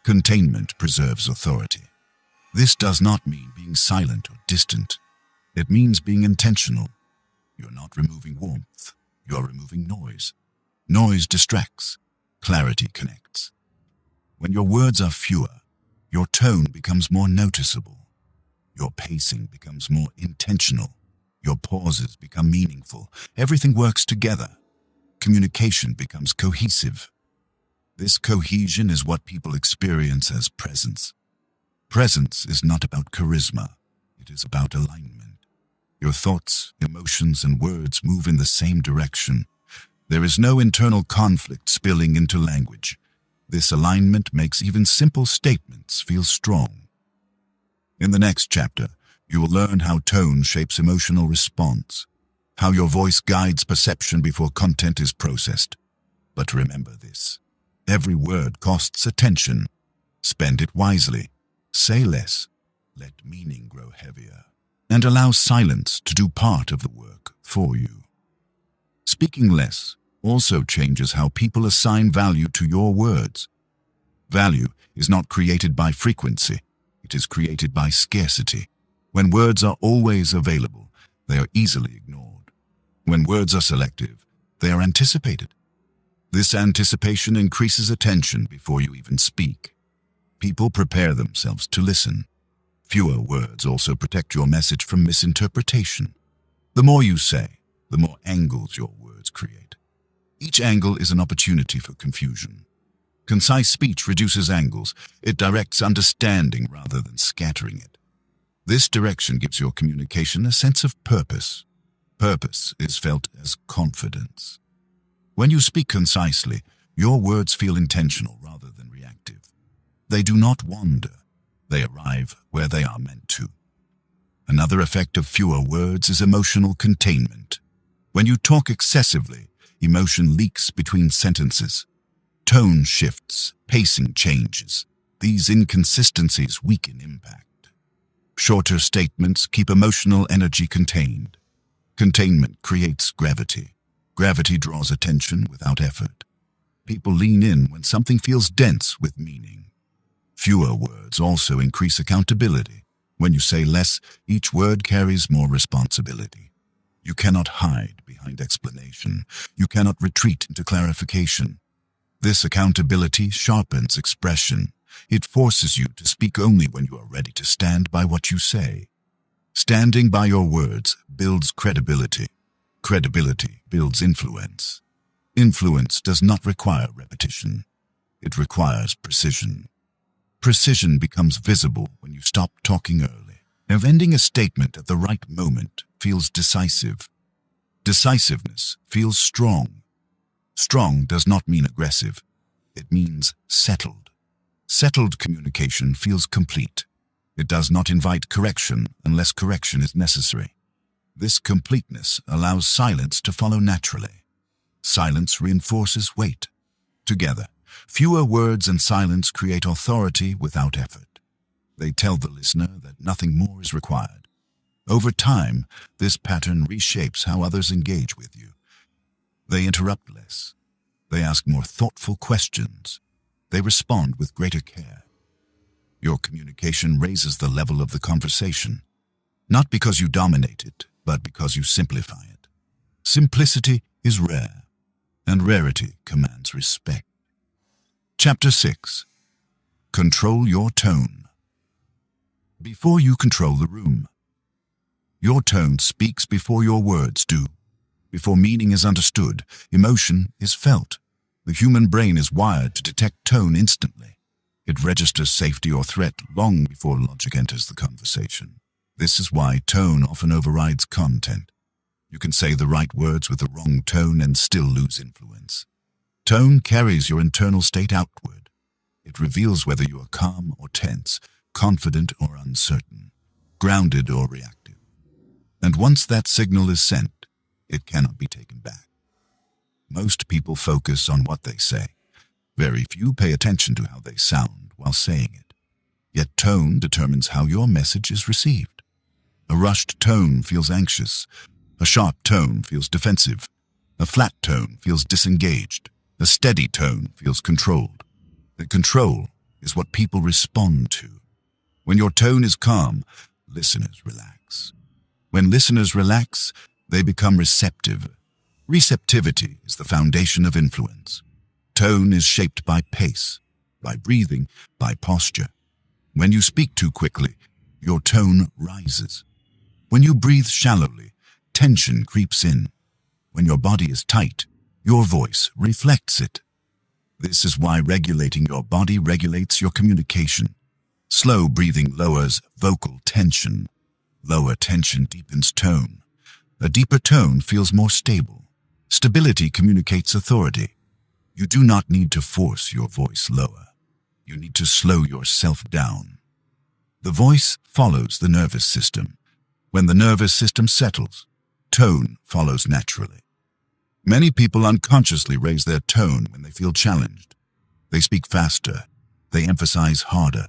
A: Containment preserves authority. This does not mean being silent or distant. It means being intentional. You're not removing warmth. You're removing noise. Noise distracts. Clarity connects. When your words are fewer, your tone becomes more noticeable. Your pacing becomes more intentional. Your pauses become meaningful. Everything works together. Communication becomes cohesive. This cohesion is what people experience as presence. Presence is not about charisma. It is about alignment. Your thoughts, emotions, and words move in the same direction. There is no internal conflict spilling into language. This alignment makes even simple statements feel strong. In the next chapter, you will learn how tone shapes emotional response, how your voice guides perception before content is processed. But remember this: every word costs attention. Spend it wisely. Say less. Let meaning grow heavier. And allow silence to do part of the work for you. Speaking less also changes how people assign value to your words. Value is not created by frequency. It is created by scarcity. When words are always available, they are easily ignored. When words are selective, they are anticipated. This anticipation increases attention before you even speak. People prepare themselves to listen. Fewer words also protect your message from misinterpretation. The more you say, the more angles your words create. Each angle is an opportunity for confusion. Concise speech reduces angles. It directs understanding rather than scattering it. This direction gives your communication a sense of purpose. Purpose is felt as confidence. When you speak concisely, your words feel intentional rather than reactive. They do not wander. They arrive where they are meant to. Another effect of fewer words is emotional containment. When you talk excessively, emotion leaks between sentences. Tone shifts, pacing changes. These inconsistencies weaken impact. Shorter statements keep emotional energy contained. Containment creates gravity. Gravity draws attention without effort. People lean in when something feels dense with meaning. Fewer words also increase accountability. When you say less, each word carries more responsibility. You cannot hide behind explanation. You cannot retreat into clarification. This accountability sharpens expression. It forces you to speak only when you are ready to stand by what you say. Standing by your words builds credibility. Credibility builds influence. Influence does not require repetition. It requires precision. Precision becomes visible when you stop talking early. Now, ending a statement at the right moment feels decisive. Decisiveness feels strong. Strong does not mean aggressive. It means settled. Settled communication feels complete. It does not invite correction unless correction is necessary. This completeness allows silence to follow naturally. Silence reinforces weight. Together, fewer words and silence create authority without effort. They tell the listener that nothing more is required. Over time, this pattern reshapes how others engage with you. They interrupt less. They ask more thoughtful questions. They respond with greater care. Your communication raises the level of the conversation, not because you dominate it, but because you simplify it. Simplicity is rare, and rarity commands respect. Chapter 6. Control your tone. Before you control the room. Your tone speaks before your words do. Before meaning is understood, emotion is felt. The human brain is wired to detect tone instantly. It registers safety or threat long before logic enters the conversation. This is why tone often overrides content. You can say the right words with the wrong tone and still lose influence. Tone carries your internal state outward. It reveals whether you are calm or tense, confident or uncertain, grounded or reactive. And once that signal is sent, it cannot be taken back. Most people focus on what they say. Very few pay attention to how they sound while saying it. Yet tone determines how your message is received. A rushed tone feels anxious. A sharp tone feels defensive. A flat tone feels disengaged. A steady tone feels controlled. The control is what people respond to. When your tone is calm, listeners relax. When listeners relax, they become receptive. Receptivity is the foundation of influence. Tone is shaped by pace, by breathing, by posture. When you speak too quickly, your tone rises. When you breathe shallowly, tension creeps in. When your body is tight, your voice reflects it. This is why regulating your body regulates your communication. Slow breathing lowers vocal tension. Lower tension deepens tone. A deeper tone feels more stable. Stability communicates authority. You do not need to force your voice lower. You need to slow yourself down. The voice follows the nervous system. When the nervous system settles, tone follows naturally. Many people unconsciously raise their tone when they feel challenged. They speak faster. They emphasize harder.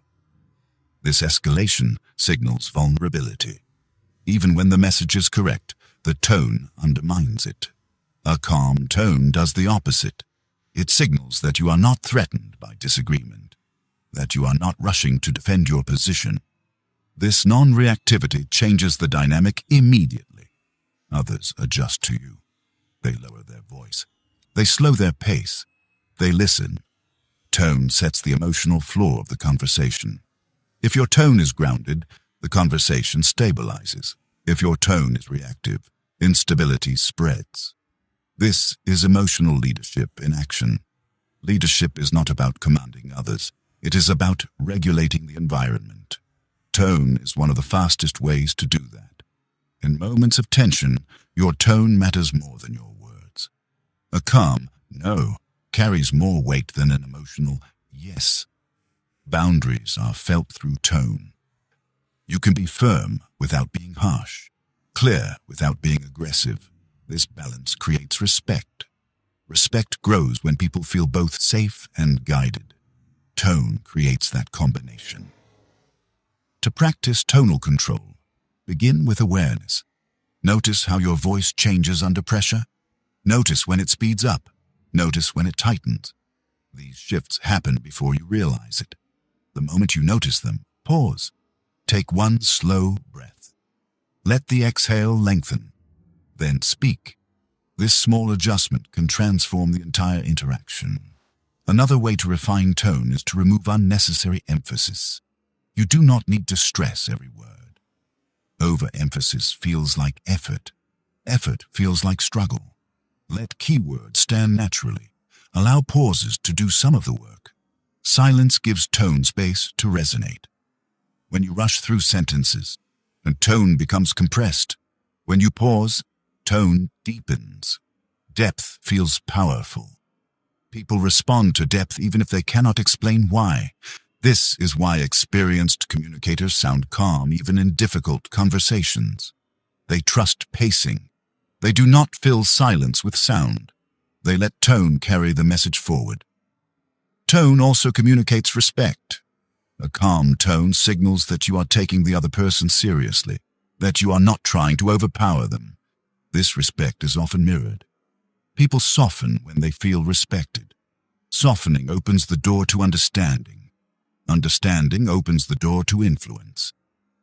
A: This escalation signals vulnerability. Even when the message is correct, the tone undermines it. A calm tone does the opposite. It signals that you are not threatened by disagreement, that you are not rushing to defend your position. This non-reactivity changes the dynamic immediately. Others adjust to you. They lower their voice. They slow their pace. They listen. Tone sets the emotional floor of the conversation. If your tone is grounded, the conversation stabilizes. If your tone is reactive, instability spreads. This is emotional leadership in action. Leadership is not about commanding others. It is about regulating the environment. Tone is one of the fastest ways to do that. In moments of tension, your tone matters more than your words. A calm no carries more weight than an emotional yes. Boundaries are felt through tone. You can be firm without being harsh, clear without being aggressive. This balance creates respect. Respect grows when people feel both safe and guided. Tone creates that combination. To practice tonal control, begin with awareness. Notice how your voice changes under pressure. Notice when it speeds up. Notice when it tightens. These shifts happen before you realize it. The moment you notice them, pause. Take one slow breath. Let the exhale lengthen. Then speak. This small adjustment can transform the entire interaction. Another way to refine tone is to remove unnecessary emphasis. You do not need to stress every word. Overemphasis feels like effort. Effort feels like struggle. Let keywords stand naturally. Allow pauses to do some of the work. Silence gives tone space to resonate. When you rush through sentences, and tone becomes compressed. When you pause, tone deepens. Depth feels powerful. People respond to depth even if they cannot explain why. This is why experienced communicators sound calm even in difficult conversations. They trust pacing. They do not fill silence with sound. They let tone carry the message forward. Tone also communicates respect. A calm tone signals that you are taking the other person seriously, that you are not trying to overpower them. This respect is often mirrored. People soften when they feel respected. Softening opens the door to understanding. Understanding opens the door to influence.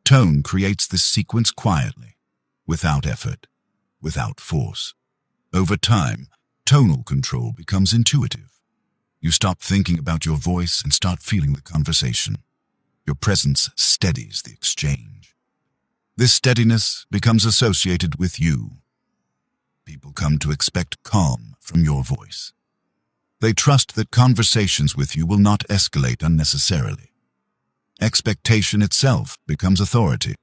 A: Tone creates this sequence quietly, without effort, without force. Over time, tonal control becomes intuitive. You stop thinking about your voice and start feeling the conversation. Your presence steadies the exchange. This steadiness becomes associated with you. People come to expect calm from your voice. They trust that conversations with you will not escalate unnecessarily. Expectation itself becomes authority.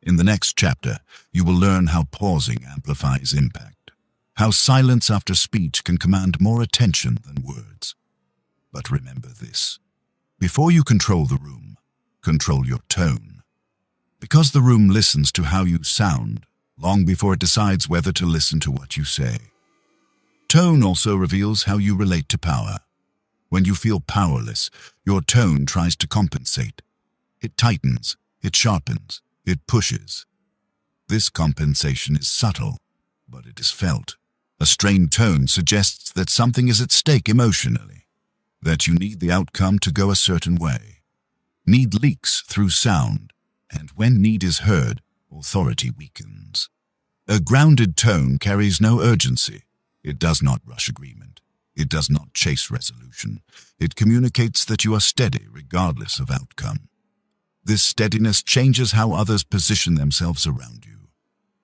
A: In the next chapter, you will learn how pausing amplifies impact, how silence after speech can command more attention than words. But remember this: before you control the room, control your tone. Because the room listens to how you sound long before it decides whether to listen to what you say. Tone also reveals how you relate to power. When you feel powerless, your tone tries to compensate. It tightens, it sharpens, it pushes. This compensation is subtle, but it is felt. A strained tone suggests that something is at stake emotionally, that you need the outcome to go a certain way. Need leaks through sound, and when need is heard, authority weakens. A grounded tone carries no urgency. It does not rush agreement. It does not chase resolution. It communicates that you are steady regardless of outcome. This steadiness changes how others position themselves around you.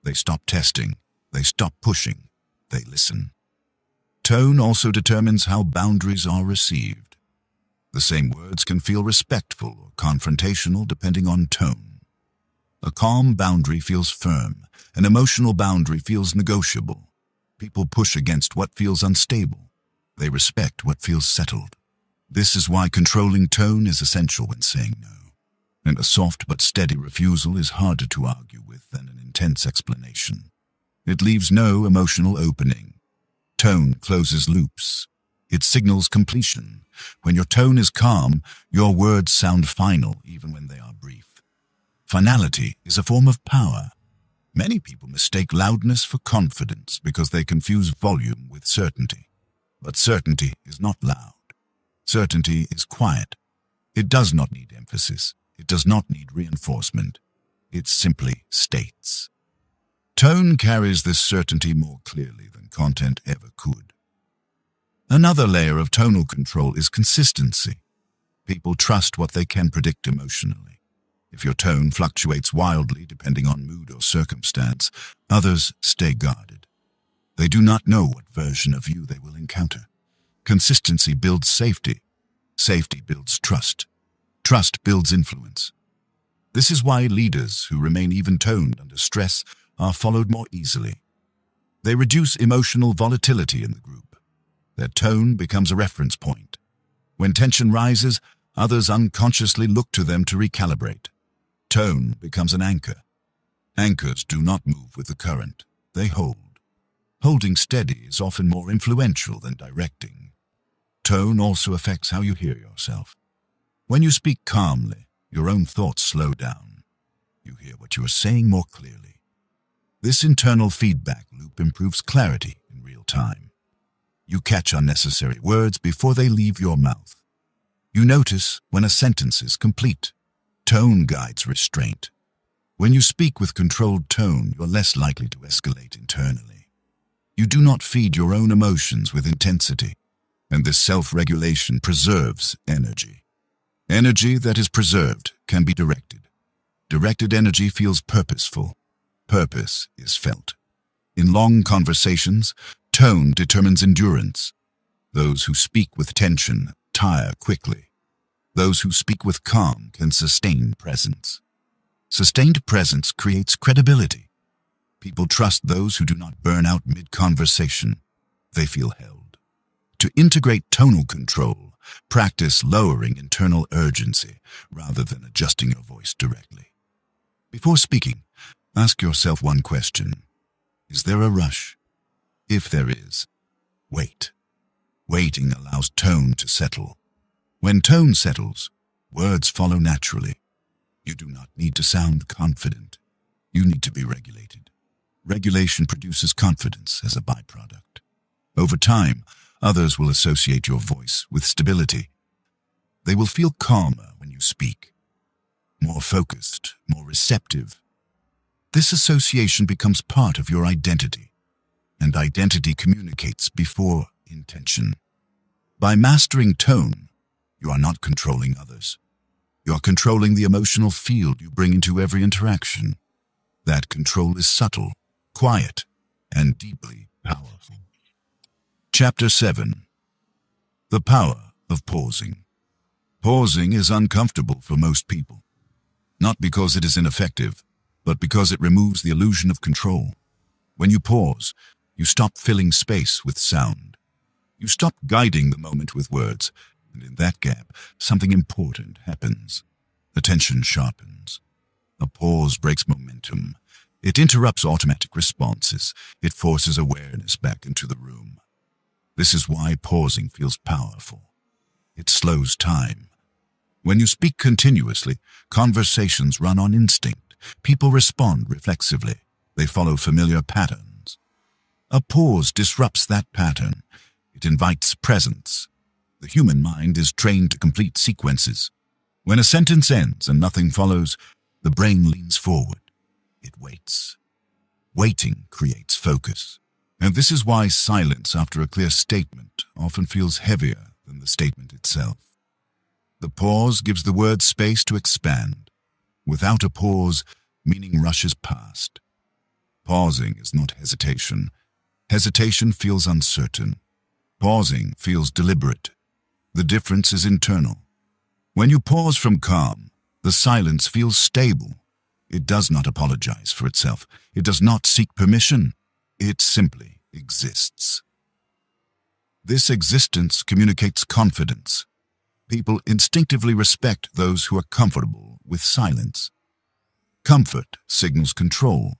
A: They stop testing. They stop pushing. They listen. Tone also determines how boundaries are received. The same words can feel respectful or confrontational depending on tone. A calm boundary feels firm. An emotional boundary feels negotiable. People push against what feels unstable. They respect what feels settled. This is why controlling tone is essential when saying no. And a soft but steady refusal is harder to argue with than an intense explanation. It leaves no emotional opening. Tone closes loops. It signals completion. When your tone is calm, your words sound final even when they are brief. Finality is a form of power. Many people mistake loudness for confidence because they confuse volume with certainty. But certainty is not loud. Certainty is quiet. It does not need emphasis. It does not need reinforcement. It simply states. Tone carries this certainty more clearly than content ever could. Another layer of tonal control is consistency. People trust what they can predict emotionally. If your tone fluctuates wildly depending on mood or circumstance, others stay guarded. They do not know what version of you they will encounter. Consistency builds safety. Safety builds trust. Trust builds influence. This is why leaders who remain even-toned under stress are followed more easily. They reduce emotional volatility in the group. Their tone becomes a reference point. When tension rises, others unconsciously look to them to recalibrate. Tone becomes an anchor. Anchors do not move with the current. They hold. Holding steady is often more influential than directing. Tone also affects how you hear yourself. When you speak calmly, your own thoughts slow down. You hear what you are saying more clearly. This internal feedback loop improves clarity in real time. You catch unnecessary words before they leave your mouth. You notice when a sentence is complete. Tone guides restraint. When you speak with controlled tone, you're less likely to escalate internally. You do not feed your own emotions with intensity, and this self-regulation preserves energy. Energy that is preserved can be directed. Directed energy feels purposeful. Purpose is felt. In long conversations, tone determines endurance. Those who speak with tension tire quickly. Those who speak with calm can sustain presence. Sustained presence creates credibility. People trust those who do not burn out mid-conversation. They feel held. To integrate tonal control, Practice lowering internal urgency rather than adjusting your voice directly. Before speaking, ask yourself one question. Is there a rush? If there is, wait. Waiting allows tone to settle. When tone settles, words follow naturally. You do not need to sound confident. You need to be regulated. Regulation produces confidence as a byproduct. Over time, others will associate your voice with stability. They will feel calmer when you speak, more focused, more receptive. This association becomes part of your identity, and identity communicates before intention. By mastering tone, you are not controlling others. You are controlling the emotional field you bring into every interaction. That control is subtle, quiet, and deeply powerful. Chapter 7. The Power of Pausing. Pausing is uncomfortable for most people, not because it is ineffective, but because it removes the illusion of control. When you pause, you stop filling space with sound. You stop guiding the moment with words, and in that gap, something important happens. Attention sharpens. A pause breaks momentum. It interrupts automatic responses. It forces awareness back into the room. This is why pausing feels powerful. It slows time. When you speak continuously, conversations run on instinct. People respond reflexively. They follow familiar patterns. A pause disrupts that pattern. It invites presence. The human mind is trained to complete sequences. When a sentence ends and nothing follows, the brain leans forward. It waits. Waiting creates focus. And this is why silence after a clear statement often feels heavier than the statement itself. The pause gives the word space to expand. Without a pause, meaning rushes past. Pausing is not hesitation. Hesitation feels uncertain. Pausing feels deliberate. The difference is internal. When you pause from calm, the silence feels stable. It does not apologize for itself. It does not seek permission. It simply exists. This existence communicates confidence. People instinctively respect those who are comfortable with silence. Comfort signals control.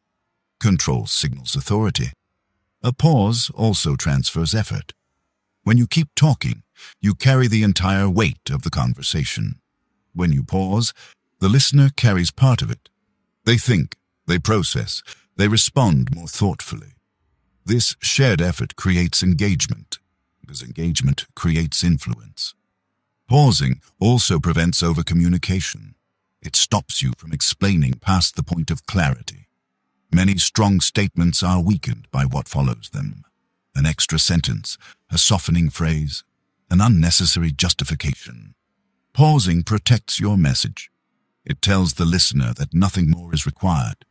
A: Control signals authority. A pause also transfers effort. When you keep talking, you carry the entire weight of the conversation. When you pause, the listener carries part of it. They think, they process, they respond more thoughtfully. This shared effort creates engagement, because engagement creates influence. Pausing also prevents overcommunication. It stops you from explaining past the point of clarity. Many strong statements are weakened by what follows them. An extra sentence, a softening phrase, an unnecessary justification. Pausing protects your message. It tells the listener that nothing more is required.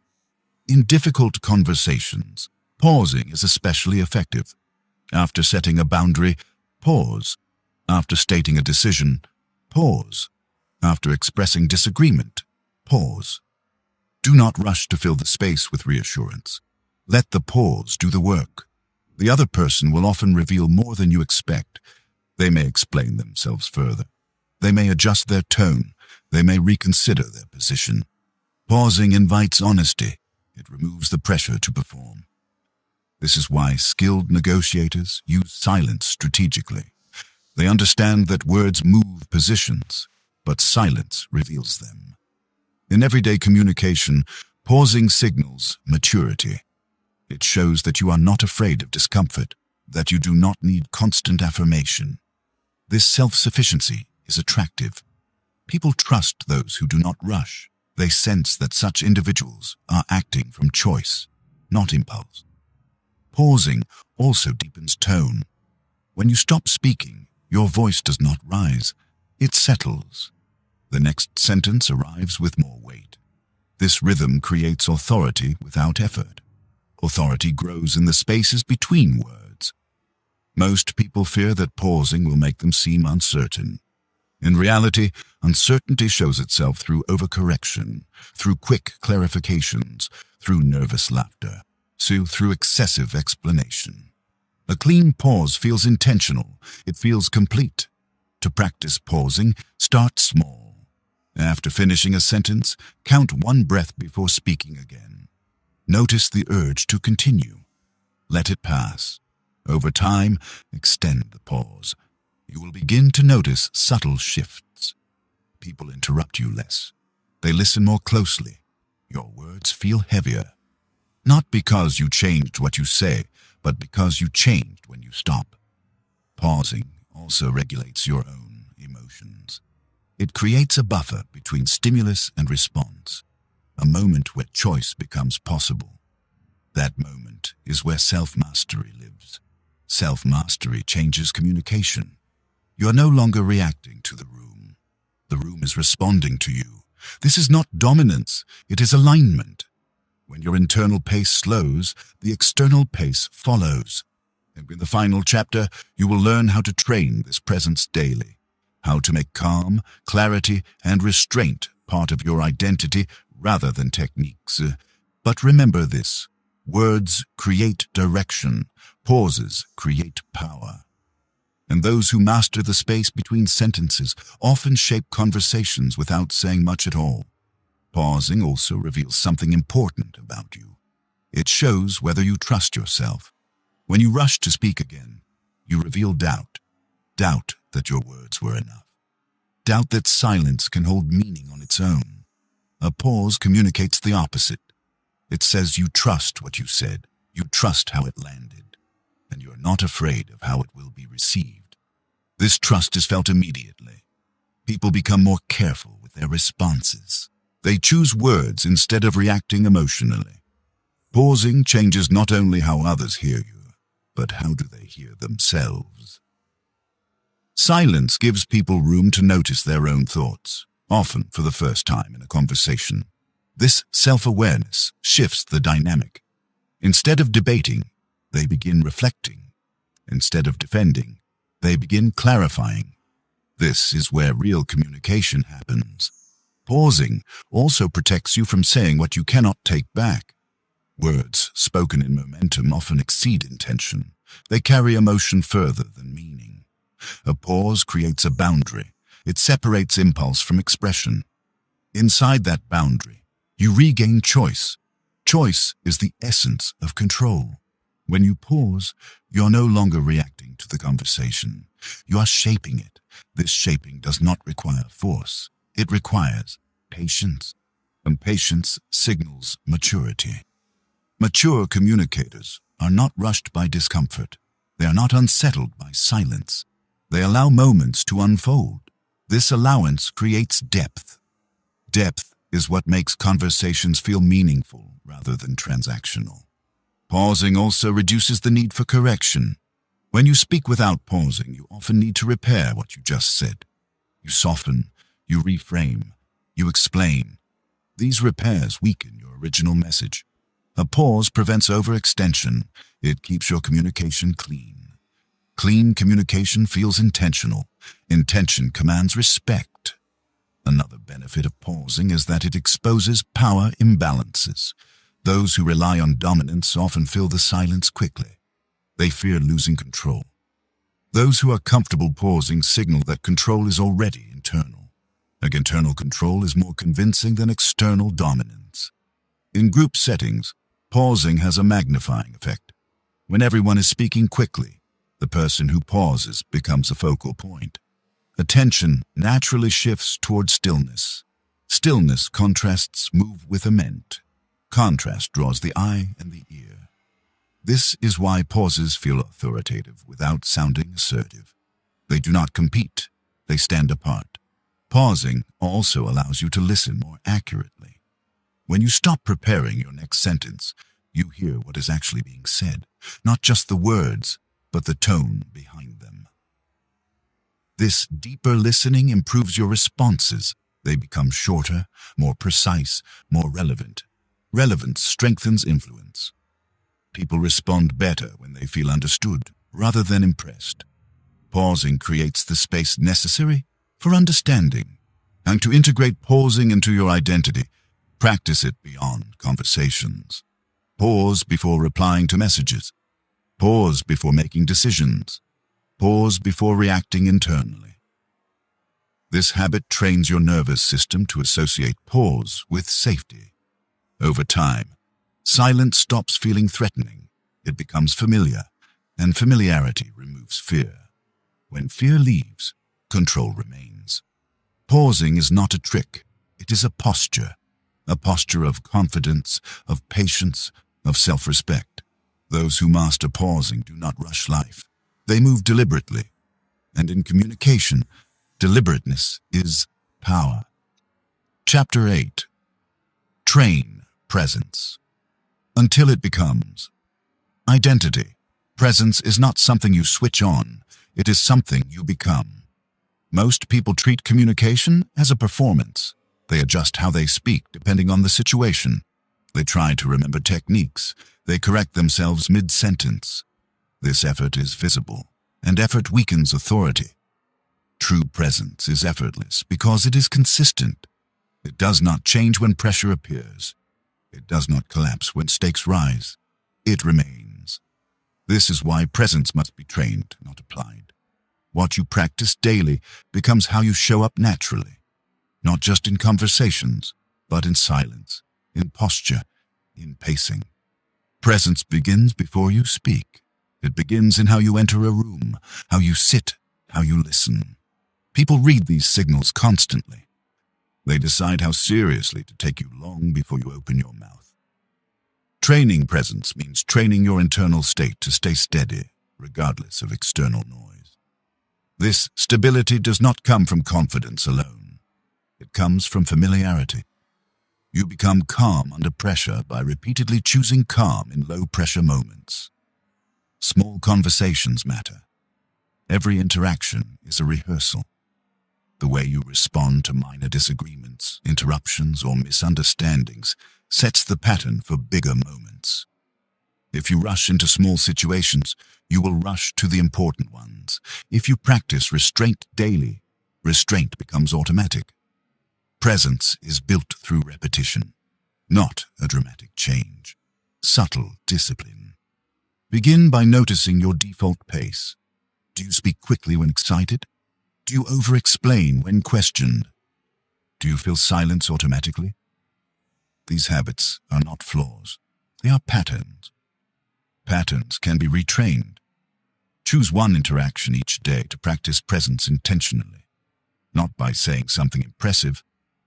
A: In difficult conversations, pausing is especially effective. After setting a boundary, pause. After stating a decision, pause. After expressing disagreement, pause. Do not rush to fill the space with reassurance. Let the pause do the work. The other person will often reveal more than you expect. They may explain themselves further. They may adjust their tone. They may reconsider their position. Pausing invites honesty. It removes the pressure to perform. This is why skilled negotiators use silence strategically. They understand that words move positions, but silence reveals them. In everyday communication, pausing signals maturity. It shows that you are not afraid of discomfort, that you do not need constant affirmation. This self-sufficiency is attractive. People trust those who do not rush. They sense that such individuals are acting from choice, not impulse. Pausing also deepens tone. When you stop speaking, your voice does not rise. It settles. The next sentence arrives with more weight. This rhythm creates authority without effort. Authority grows in the spaces between words. Most people fear that pausing will make them seem uncertain. In reality, uncertainty shows itself through overcorrection, through quick clarifications, through nervous laughter, through excessive explanation. A clean pause feels intentional. It feels complete. To practice pausing, start small. After finishing a sentence, count one breath before speaking again. Notice the urge to continue. Let it pass. Over time, extend the pause. You will begin to notice subtle shifts. People interrupt you less. They listen more closely. Your words feel heavier. Not because you changed what you say, but because you changed when you stop. Pausing also regulates your own emotions. It creates a buffer between stimulus and response, a moment where choice becomes possible. That moment is where self-mastery lives. Self-mastery changes communication. You are no longer reacting to the room. The room is responding to you. This is not dominance, it is alignment. When your internal pace slows, the external pace follows. And in the final chapter, you will learn how to train this presence daily, how to make calm, clarity, and restraint part of your identity rather than techniques. But remember this: words create direction, pauses create power. And those who master the space between sentences often shape conversations without saying much at all. Pausing also reveals something important about you. It shows whether you trust yourself. When you rush to speak again, you reveal doubt. Doubt that your words were enough. Doubt that silence can hold meaning on its own. A pause communicates the opposite. It says you trust what you said, you trust how it landed, and you are not afraid of how it will be received. This trust is felt immediately. People become more careful with their responses. They choose words instead of reacting emotionally. Pausing changes not only how others hear you, but how do they hear themselves. Silence gives people room to notice their own thoughts, often for the first time in a conversation. This self-awareness shifts the dynamic. Instead of debating, they begin reflecting. Instead of defending, they begin clarifying. This is where real communication happens. Pausing also protects you from saying what you cannot take back. Words spoken in momentum often exceed intention. They carry emotion further than meaning. A pause creates a boundary. It separates impulse from expression. Inside that boundary, you regain choice. Choice is the essence of control. When you pause, you are no longer reacting to the conversation. You are shaping it. This shaping does not require force. It requires patience, and patience signals maturity. Mature communicators are not rushed by discomfort. They are not unsettled by silence. They allow moments to unfold. This allowance creates depth. Depth is what makes conversations feel meaningful rather than transactional. Pausing also reduces the need for correction. When you speak without pausing, you often need to repair what you just said. You soften, you reframe, you explain. These repairs weaken your original message. A pause prevents overextension. It keeps your communication clean. Clean communication feels intentional. Intention commands respect. Another benefit of pausing is that it exposes power imbalances. Those who rely on dominance often fill the silence quickly. They fear losing control. Those who are comfortable pausing signal that control is already internal. Internal control is more convincing than external dominance. In group settings, pausing has a magnifying effect. When everyone is speaking quickly, the person who pauses becomes a focal point. Attention naturally shifts toward stillness. Stillness contrasts move with ament. Contrast draws the eye and the ear. This is why pauses feel authoritative without sounding assertive. They do not compete, they stand apart. Pausing also allows you to listen more accurately. When you stop preparing your next sentence, you hear what is actually being said, not just the words, but the tone behind them. This deeper listening improves your responses. They become shorter, more precise, more relevant. Relevance strengthens influence. People respond better when they feel understood rather than impressed. Pausing creates the space necessary for understanding. And to integrate pausing into your identity, practice it beyond conversations. Pause before replying to messages. Pause before making decisions. Pause before reacting internally. This habit trains your nervous system to associate pause with safety. Over time, silence stops feeling threatening. It becomes familiar, and familiarity removes fear. When fear leaves, control remains. Pausing is not a trick. It is a posture of confidence, of patience, of self-respect. Those who master pausing do not rush life. They move deliberately. And in communication, deliberateness is power. Chapter 8. Train presence until it becomes identity. Presence is not something you switch on. It is something you become. Most people treat communication as a performance. They adjust how they speak depending on the situation. They try to remember techniques. They correct themselves mid-sentence. This effort is visible, and effort weakens authority. True presence is effortless because it is consistent. It does not change when pressure appears. It does not collapse when stakes rise. It remains. This is why presence must be trained, not applied. What you practice daily becomes how you show up naturally, not just in conversations, but in silence, in posture, in pacing. Presence begins before you speak. It begins in how you enter a room, how you sit, how you listen. People read these signals constantly. They decide how seriously to take you long before you open your mouth. Training presence means training your internal state to stay steady, regardless of external noise. This stability does not come from confidence alone. It comes from familiarity. You become calm under pressure by repeatedly choosing calm in low-pressure moments. Small conversations matter. Every interaction is a rehearsal. The way you respond to minor disagreements, interruptions, or misunderstandings sets the pattern for bigger moments. If you rush into small situations, you will rush to the important ones. If you practice restraint daily, restraint becomes automatic. Presence is built through repetition, not a dramatic change. Subtle discipline. Begin by noticing your default pace. Do you speak quickly when excited? Do you over-explain when questioned? Do you feel silence automatically? These habits are not flaws. They are patterns. Patterns can be retrained. Choose one interaction each day to practice presence intentionally, not by saying something impressive,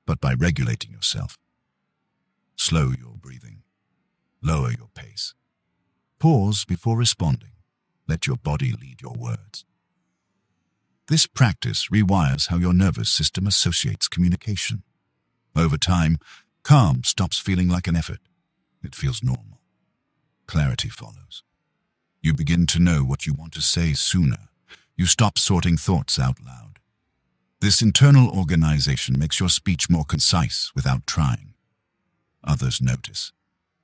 A: but by regulating yourself. Slow your breathing. Lower your pace. Pause before responding. Let your body lead your words. This practice rewires how your nervous system associates communication. Over time, calm stops feeling like an effort. It feels normal. Clarity follows. You begin to know what you want to say sooner. You stop sorting thoughts out loud. This internal organization makes your speech more concise without trying. Others notice.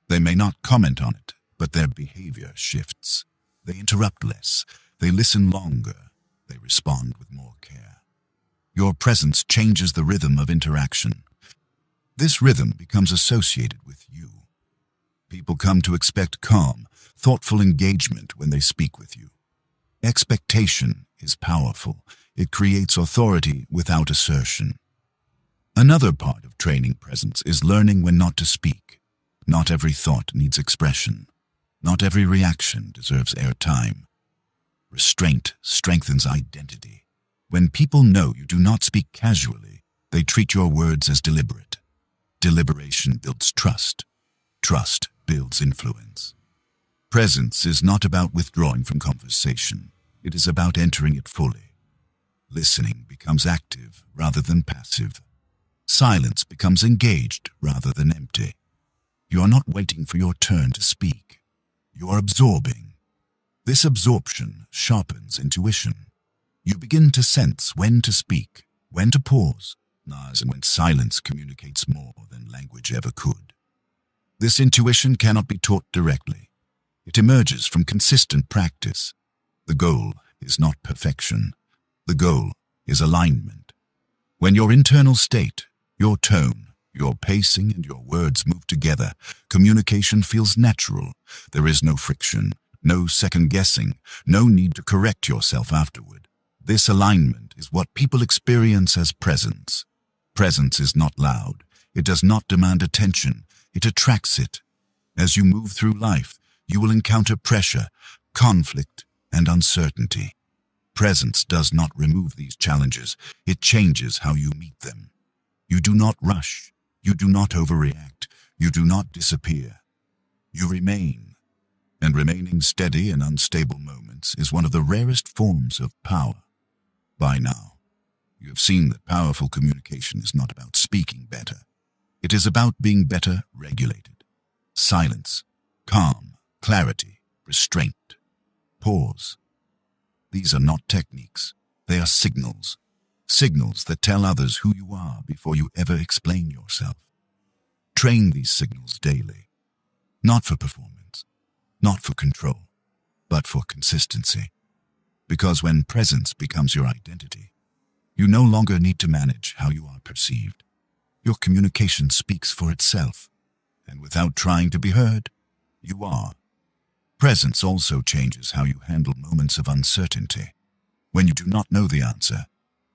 A: They may not comment on it, but their behavior shifts. They interrupt less. They listen longer. They respond with more care. Your presence changes the rhythm of interaction. This rhythm becomes associated with you. People come to expect calm, thoughtful engagement when they speak with you. Expectation is powerful. It creates authority without assertion. Another part of training presence is learning when not to speak. Not every thought needs expression. Not every reaction deserves airtime. Restraint strengthens identity. When people know you do not speak casually, they treat your words as deliberate. Deliberation builds trust. Trust builds influence. Presence is not about withdrawing from conversation. It is about entering it fully. Listening becomes active rather than passive. Silence becomes engaged rather than empty. You are not waiting for your turn to speak. You are absorbing. This absorption sharpens intuition. You begin to sense when to speak, when to pause, and when silence communicates more than language ever could. This intuition cannot be taught directly. It emerges from consistent practice. The goal is not perfection. The goal is alignment. When your internal state, your tone, your pacing, and your words move together, communication feels natural. There is no friction, no second-guessing, no need to correct yourself afterward. This alignment is what people experience as presence. Presence is not loud. It does not demand attention. It attracts it. As you move through life, you will encounter pressure, conflict, and uncertainty. Presence does not remove these challenges. It changes how you meet them. You do not rush. You do not overreact. You do not disappear. You remain. And remaining steady in unstable moments is one of the rarest forms of power. By now, you have seen that powerful communication is not about speaking better. It is about being better regulated. Silence, calm, clarity, restraint, pause. These are not techniques. They are signals. Signals that tell others who you are before you ever explain yourself. Train these signals daily. Not for performance, not for control, but for consistency. Because when presence becomes your identity, you no longer need to manage how you are perceived. Your communication speaks for itself, and without trying to be heard, you are. Presence also changes how you handle moments of uncertainty. When you do not know the answer,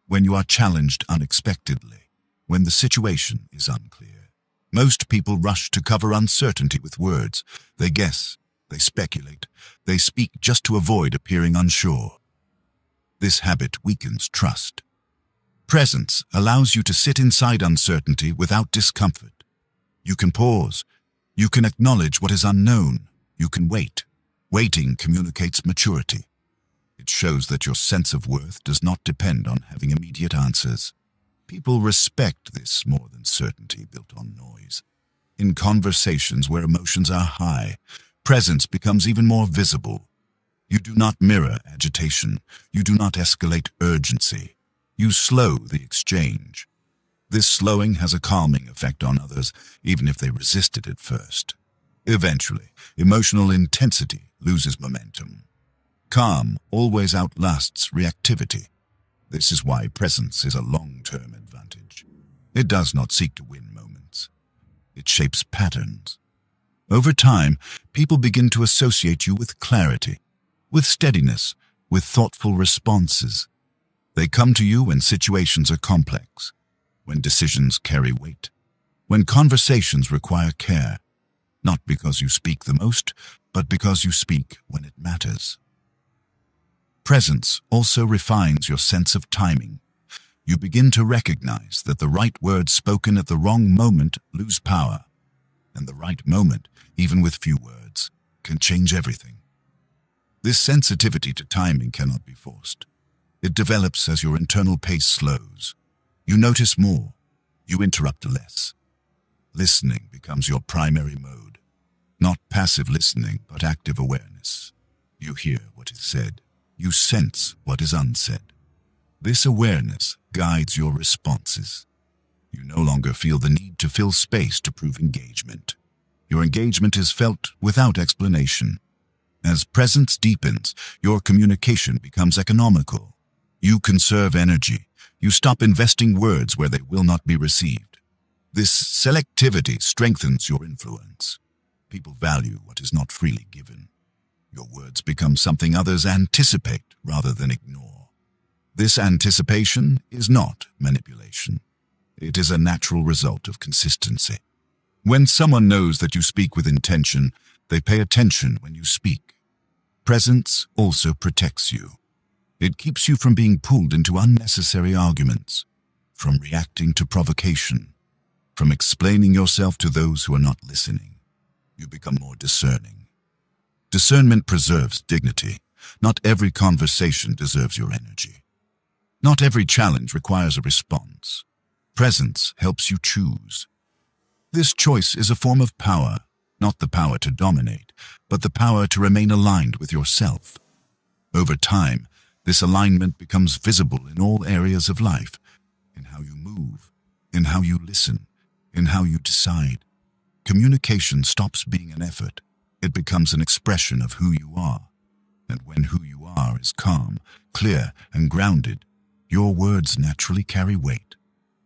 A: when you are challenged unexpectedly, when the situation is unclear. Most people rush to cover uncertainty with words. They guess, they speculate, they speak just to avoid appearing unsure. This habit weakens trust. Presence allows you to sit inside uncertainty without discomfort. You can pause. You can acknowledge what is unknown. You can wait. Waiting communicates maturity. It shows that your sense of worth does not depend on having immediate answers. People respect this more than certainty built on noise. In conversations where emotions are high, presence becomes even more visible. You do not mirror agitation. You do not escalate urgency. You slow the exchange. This slowing has a calming effect on others, even if they resist it at first. Eventually, emotional intensity loses momentum. Calm always outlasts reactivity. This is why presence is a long-term advantage. It does not seek to win moments. It shapes patterns. Over time, people begin to associate you with clarity, with steadiness, with thoughtful responses. They come to you when situations are complex, when decisions carry weight, when conversations require care, not because you speak the most, but because you speak when it matters. Presence also refines your sense of timing. You begin to recognize that the right words spoken at the wrong moment lose power, and the right moment, even with few words, can change everything. This sensitivity to timing cannot be forced. It develops as your internal pace slows. You notice more. You interrupt less. Listening becomes your primary mode. Not passive listening, but active awareness. You hear what is said. You sense what is unsaid. This awareness guides your responses. You no longer feel the need to fill space to prove engagement. Your engagement is felt without explanation. As presence deepens, your communication becomes economical. You conserve energy. You stop investing words where they will not be received. This selectivity strengthens your influence. People value what is not freely given. Your words become something others anticipate rather than ignore. This anticipation is not manipulation. It is a natural result of consistency. When someone knows that you speak with intention, they pay attention when you speak. Presence also protects you. It keeps you from being pulled into unnecessary arguments, from reacting to provocation, from explaining yourself to those who are not listening. You become more discerning. Discernment preserves dignity. Not every conversation deserves your energy. Not every challenge requires a response. Presence helps you choose. This choice is a form of power, not the power to dominate, but the power to remain aligned with yourself. Over time, this alignment becomes visible in all areas of life, in how you move, in how you listen, in how you decide. Communication stops being an effort. It becomes an expression of who you are. And when who you are is calm, clear, and grounded, your words naturally carry weight,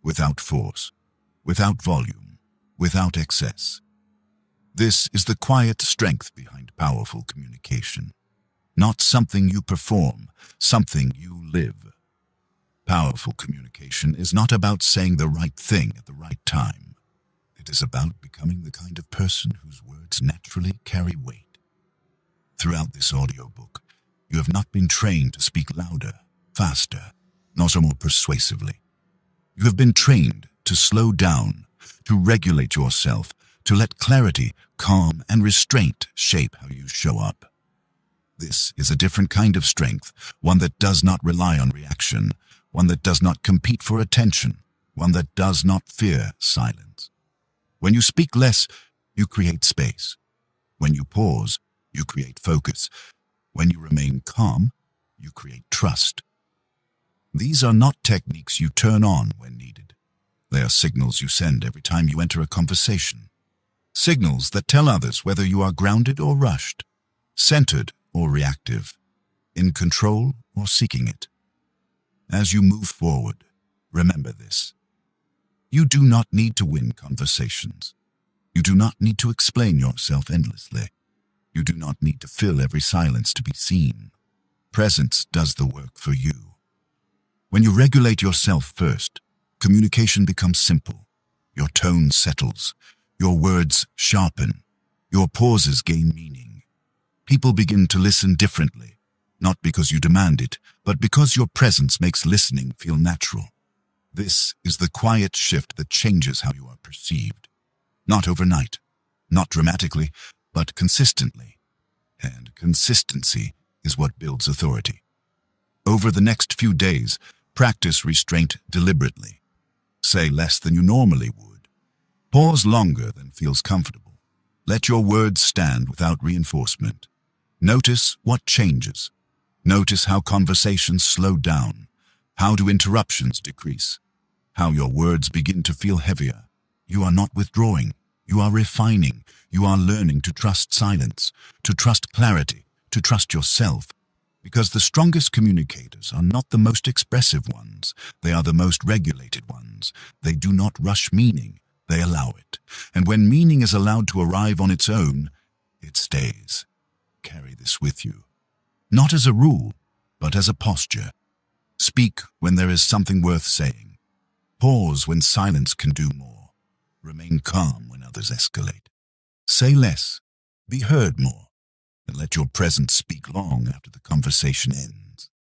A: without force, without volume, without excess. This is the quiet strength behind powerful communication. not something you perform, something you live. Powerful communication is not about saying the right thing at the right time. It is about becoming the kind of person whose words naturally carry weight. Throughout this audiobook, you have not been trained to speak louder, faster, nor more persuasively. You have been trained to slow down, to regulate yourself, to let clarity, calm, and restraint shape how you show up. This is a different kind of strength, one that does not rely on reaction, one that does not compete for attention, one that does not fear silence. When you speak less, you create space. When you pause, you create focus. When you remain calm, you create trust. These are not techniques you turn on when needed. They are signals you send every time you enter a conversation. Signals that tell others whether you are grounded or rushed, centered or reactive, in control or seeking it. As you move forward, remember this. You do not need to win conversations. You do not need to explain yourself endlessly. You do not need to fill every silence to be seen. Presence does the work for you. When you regulate yourself first, communication becomes simple. Your tone settles. Your words sharpen. Your pauses gain meaning. People begin to listen differently, not because you demand it, but because your presence makes listening feel natural. This is the quiet shift that changes how you are perceived. Not overnight, not dramatically, but consistently. And consistency is what builds authority. Over the next few days, practice restraint deliberately. Say less than you normally would. Pause longer than feels comfortable. Let your words stand without reinforcement. Notice what changes. Notice how conversations slow down, how do interruptions decrease, how your words begin to feel heavier. You are not withdrawing. You are refining. You are learning to trust silence, to trust clarity, to trust yourself. Because the strongest communicators are not the most expressive ones. They are the most regulated ones. They do not rush meaning. They allow it. And when meaning is allowed to arrive on its own, it stays. Carry this with you. Not as a rule, but as a posture. Speak when there is something worth saying. Pause when silence can do more. Remain calm when others escalate. Say less. Be heard more. And let your presence speak long after the conversation ends.